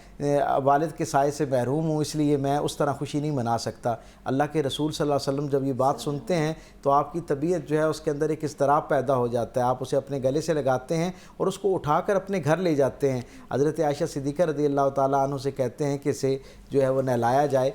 والد کے سائے سے محروم ہوں، اس لیے میں اس طرح خوشی نہیں منا سکتا. اللہ کے رسول صلی اللہ علیہ وسلم جب یہ بات سنتے ہیں تو آپ کی طبیعت جو ہے اس کے اندر ایک اضطراب پیدا ہو جاتا ہے. آپ اسے اپنے گلے سے لگاتے ہیں اور اس کو اٹھا کر اپنے گھر لے جاتے ہیں. حضرت عائشہ صدیقہ رضی اللہ تعالیٰ عنہ سے کہتے ہیں کہ اسے جو ہے وہ نہلایا جائے.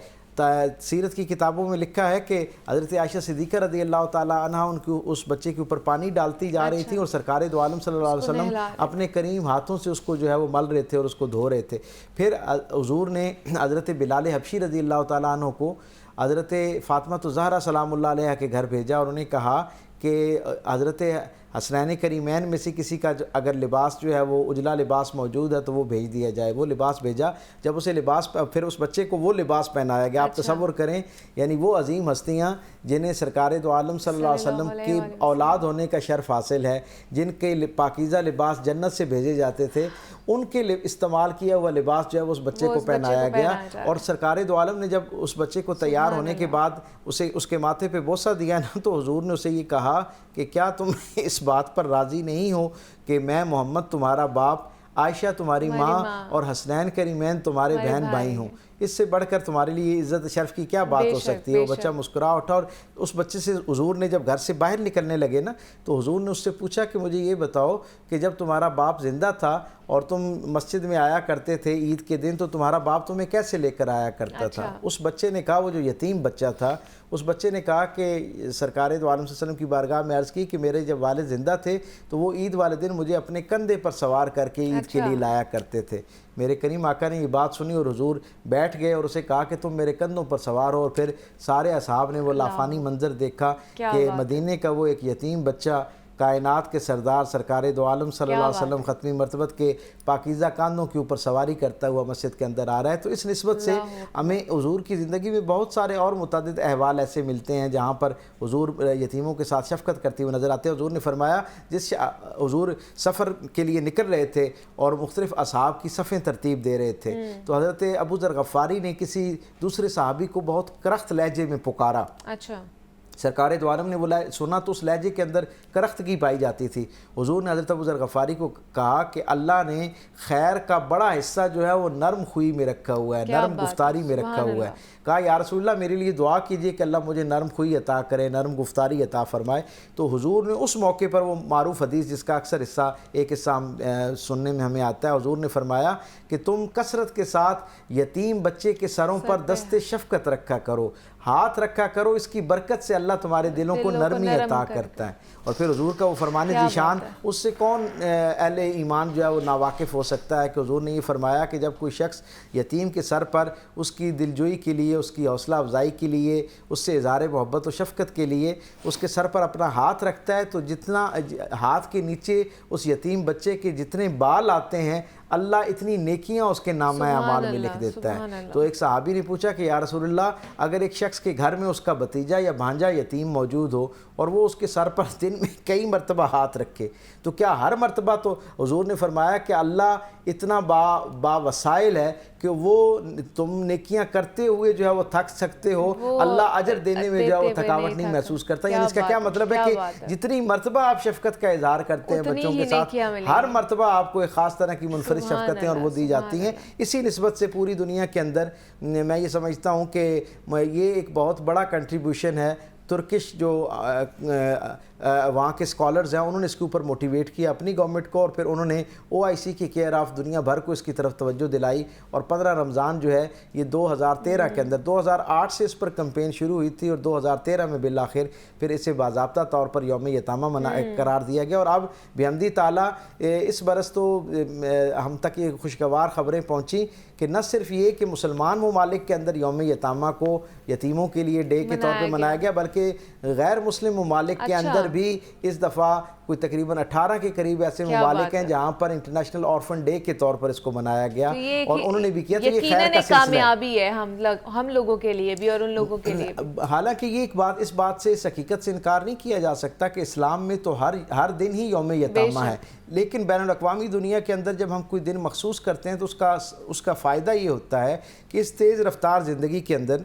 سیرت کی کتابوں میں لکھا ہے کہ حضرت عائشہ صدیقہ رضی اللہ تعالیٰ عنہ اس بچے کے اوپر پانی ڈالتی جا رہی تھی اور سرکار دو عالم صلی اللہ علیہ وسلم اپنے کریم ہاتھوں سے اس کو جو ہے وہ مل رہے تھے اور اس کو دھو رہے تھے. پھر حضور نے حضرت بلال حبشی رضی اللہ تعالیٰ عنہ کو حضرت فاطمہ الزہرا سلام اللہ علیہ کے گھر بھیجا اور انہیں کہا کہ حضرت حسنین کریمین میں سے کسی کا اگر لباس جو ہے وہ اجلا لباس موجود ہے تو وہ بھیج دیا جائے. وہ لباس بھیجا. جب اسے لباس پھر اس بچے کو وہ لباس پہنایا گیا. آپ تصور کریں یعنی وہ عظیم ہستیاں جنہیں سرکار دو عالم صلی اللہ علیہ وسلم کی اولاد ہونے کا شرف حاصل ہے، جن کے پاکیزہ لباس جنت سے بھیجے جاتے تھے، ان کے استعمال کیا ہوا لباس جو ہے وہ اس بچے کو پہنایا گیا. اور سرکار دو عالم نے جب اس بچے کو تیار ہونے کے بعد اسے اس کے ماتھے پہ بوسہ دیا نا تو حضور نے اسے یہ کہا کہ کیا تم اس بات پر راضی نہیں ہو کہ میں محمد تمہارا باپ، عائشہ تمہاری ماں اور حسنین کریمین تمہارے بہن بھائی ہوں؟ اس سے بڑھ کر تمہارے لیے عزت شرف کی کیا بات ہو سکتی ہے؟ وہ بچہ مسکرا اٹھا اور اس بچے سے حضور نے جب گھر سے باہر نکلنے لگے نا تو حضور نے اس سے پوچھا کہ مجھے یہ بتاؤ کہ جب تمہارا باپ زندہ تھا اور تم مسجد میں آیا کرتے تھے عید کے دن تو تمہارا باپ تمہیں کیسے لے کر آیا کرتا تھا؟ اس بچے نے کہا، وہ جو یتیم بچہ تھا، اس بچے نے کہا کہ سرکار دو عالم صلی اللہ علیہ وسلم کی بارگاہ میں عرض کی کہ میرے جب والد زندہ تھے تو وہ عید والے دن مجھے اپنے کندھے پر سوار کر کے عید کے لیے لایا کرتے تھے. میرے کریم آقا نے یہ بات سنی اور حضور بیٹھ گئے اور اسے کہا کہ تم میرے کندھوں پر سوار ہو. اور پھر سارے اصحاب نے وہ لافانی منظر دیکھا کہ مدینے کا وہ ایک یتیم بچہ کائنات کے سردار سرکار دو عالم صلی اللہ علیہ وسلم ختمی مرتبت کے پاکیزہ کاندھوں کے اوپر سواری کرتا ہوا مسجد کے اندر آ رہا ہے. تو اس نسبت سے ہمیں حضور کی زندگی میں بہت سارے اور متعدد احوال ایسے ملتے ہیں جہاں پر حضور یتیموں کے ساتھ شفقت کرتے ہوئے نظر آتے ہیں. حضور نے فرمایا جس حضور سفر کے لیے نکل رہے تھے اور مختلف اصحاب کی صفیں ترتیب دے رہے تھے تو حضرت ابو ذر غفاری نے کسی دوسرے صحابی کو بہت کرخت لہجے میں پکارا. سرکار دو عالم نے وہ سنا تو اس لہجے کے اندر کرختگی پائی جاتی تھی. حضور نے حضرت ابو ذر غفاری کو کہا کہ اللہ نے خیر کا بڑا حصہ جو ہے وہ نرم خوئی میں رکھا ہوا ہے، نرم گفتاری میں رکھا ہوا ہے. کہا یا رسول اللہ میرے لیے دعا کیجئے کہ اللہ مجھے نرم خوئی عطا کرے، نرم گفتاری عطا فرمائے. تو حضور نے اس موقع پر وہ معروف حدیث جس کا اکثر ایک حصہ سننے میں ہمیں آتا ہے، حضور نے فرمایا کہ تم کثرت کے ساتھ یتیم بچے کے سروں پر دست شفقت رکھا کرو، ہاتھ رکھا کرو، اس کی برکت سے اللہ تمہارے دلوں کو نرمی عطا کرتا ہے. اور پھر حضور کا وہ فرمان ذیشان اس سے کون اہل ایمان جو ہے وہ ناواقف ہو سکتا ہے کہ حضور نے یہ فرمایا کہ جب کوئی شخص یتیم کے سر پر اس کی دلجوئی کے لیے، اس کی حوصلہ افزائی کے لیے، اس سے اظہار محبت و شفقت کے لیے اس کے سر پر اپنا ہاتھ رکھتا ہے تو جتنا ہاتھ کے نیچے اس یتیم بچے کے جتنے بال آتے ہیں اللہ اتنی نیکیاں اس کے نامہ اعمال میں لکھ دیتا ہے. تو ایک صحابی نے پوچھا کہ یا رسول اللہ اگر ایک شخص کے گھر میں اس کا بھتیجا یا بھانجا یتیم موجود ہو اور وہ اس کے سر پر دن میں کئی مرتبہ ہاتھ رکھے تو کیا ہر مرتبہ؟ تو حضور نے فرمایا کہ اللہ اتنا با وسائل ہے کہ وہ تم نیکیاں کرتے ہوئے جو ہے وہ تھک سکتے ہو، اللہ اجر دینے میں جو ہے وہ تھکاوٹ نہیں محسوس کرتا. یعنی اس کا کیا مطلب ہے کہ جتنی مرتبہ آپ شفقت کا اظہار کرتے ہیں بچوں کے ساتھ، ہر مرتبہ آپ کو ایک خاص طرح کی منفرد شفقتیں اور وہ دی جاتی ہیں. اسی نسبت سے پوری دنیا کے اندر میں یہ سمجھتا ہوں کہ یہ ایک بہت بڑا کنٹریبیوشن ہے. ترکش جو وہاں کے اسکالرز ہیں انہوں نے اس کے اوپر موٹیویٹ کیا اپنی گورنمنٹ کو، اور پھر انہوں نے OIC کی کیئر آف دنیا بھر کو اس کی طرف توجہ دلائی. اور 15 رمضان جو ہے یہ 2013 کے اندر، 2008 سے اس پر کمپین شروع ہوئی تھی اور 2013 میں بالآخر پھر اسے باضابطہ طور پر یوم یتامہ قرار دیا گیا. اور اب بحمدی تعالیٰ اس برس تو ہم تک یہ خوشگوار خبریں پہنچی کہ نہ صرف یہ کہ مسلمان ممالک کے اندر یوم یتامہ کو یتیموں کے لیے ڈے کے طور پہ منایا گیا، بلکہ غیر مسلم ممالک کے اندر بھی اس دفعہ کوئی تقریباً 18 کے قریب ایسے ممالک ہیں جہاں پر انٹرنیشنل آرفن ڈے کے طور پر اس کو منایا گیا اور انہوں نے بھی کیا. تو یہ خیر کا سلسلہ کامیابی ہے ہم لوگوں کے لیے بھی اور ان لوگوں کے لیے بھی. حالانکہ یہ ایک بات، اس بات سے، اس حقیقت سے انکار نہیں کیا جا سکتا کہ اسلام میں تو ہر دن ہی یوم یتامہ ہے، لیکن بین الاقوامی دنیا کے اندر جب ہم کوئی دن مخصوص کرتے ہیں تو اس کا فائدہ یہ ہوتا ہے کہ اس تیز رفتار زندگی کے اندر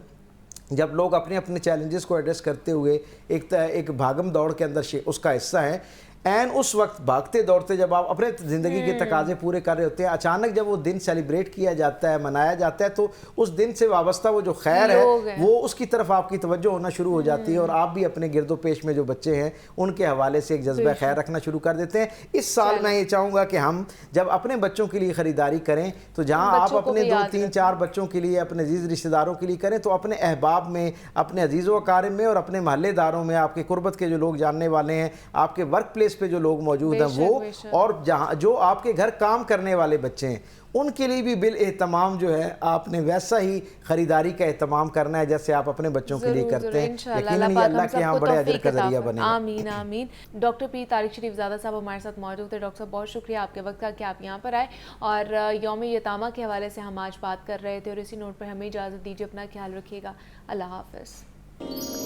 جب لوگ اپنے چیلنجز کو ایڈریس کرتے ہوئے ایک بھاگم دوڑ کے اندر اس کا حصہ ہیں، این اس وقت بھاگتے دوڑتے جب آپ اپنے زندگی کے تقاضے پورے کر رہے ہوتے ہیں، اچانک جب وہ دن سیلیبریٹ کیا جاتا ہے، منایا جاتا ہے، تو اس دن سے وابستہ وہ جو خیر ہے وہ اس کی طرف آپ کی توجہ ہونا شروع ہو جاتی ہے اور آپ بھی اپنے گرد و پیش میں جو بچے ہیں ان کے حوالے سے ایک جذبہ خیر رکھنا شروع کر دیتے ہیں. اس سال میں یہ چاہوں گا کہ ہم جب اپنے بچوں کے لیے خریداری کریں تو جہاں آپ اپنے 2 3 4 بچوں کے لیے، اپنے عزیز رشتہ داروں کے لیے کریں، تو اپنے احباب میں، اپنے عزیز و اقارب میں اور اپنے محلے داروں میں، آپ کے قربت کے جو لوگ جاننے والے ہیں، آپ کے ورک پلیس پہ جو لوگ موجود ہیں وہ، اور جو آپ کے گھر کام کرنے والے بچے ہیں ان کے لیے بھی بالاہتمام جو ہے آپ نے ویسا ہی خریداری کا اہتمام کرنا ہے جیسے آپ اپنے بچوں کے لیے کرتے ہیں. یقیناً یہ اللہ کے ہاں بڑے اجر کا ذریعہ بنے گا. آمین آمین. ڈاکٹر پیر طارق شریف زادہ صاحب ہمارے ساتھ موجود تھے. ڈاکٹر صاحب بہت شکریہ آپ کے وقت کا کہ آپ یہاں پر آئے اور یوم یتامہ کے حوالے سے ہم آج بات کر رہے تھے اور اسی نوٹ پر ہمیں اجازت دیجیے. اپنا خیال رکھیے گا. اللہ حافظ.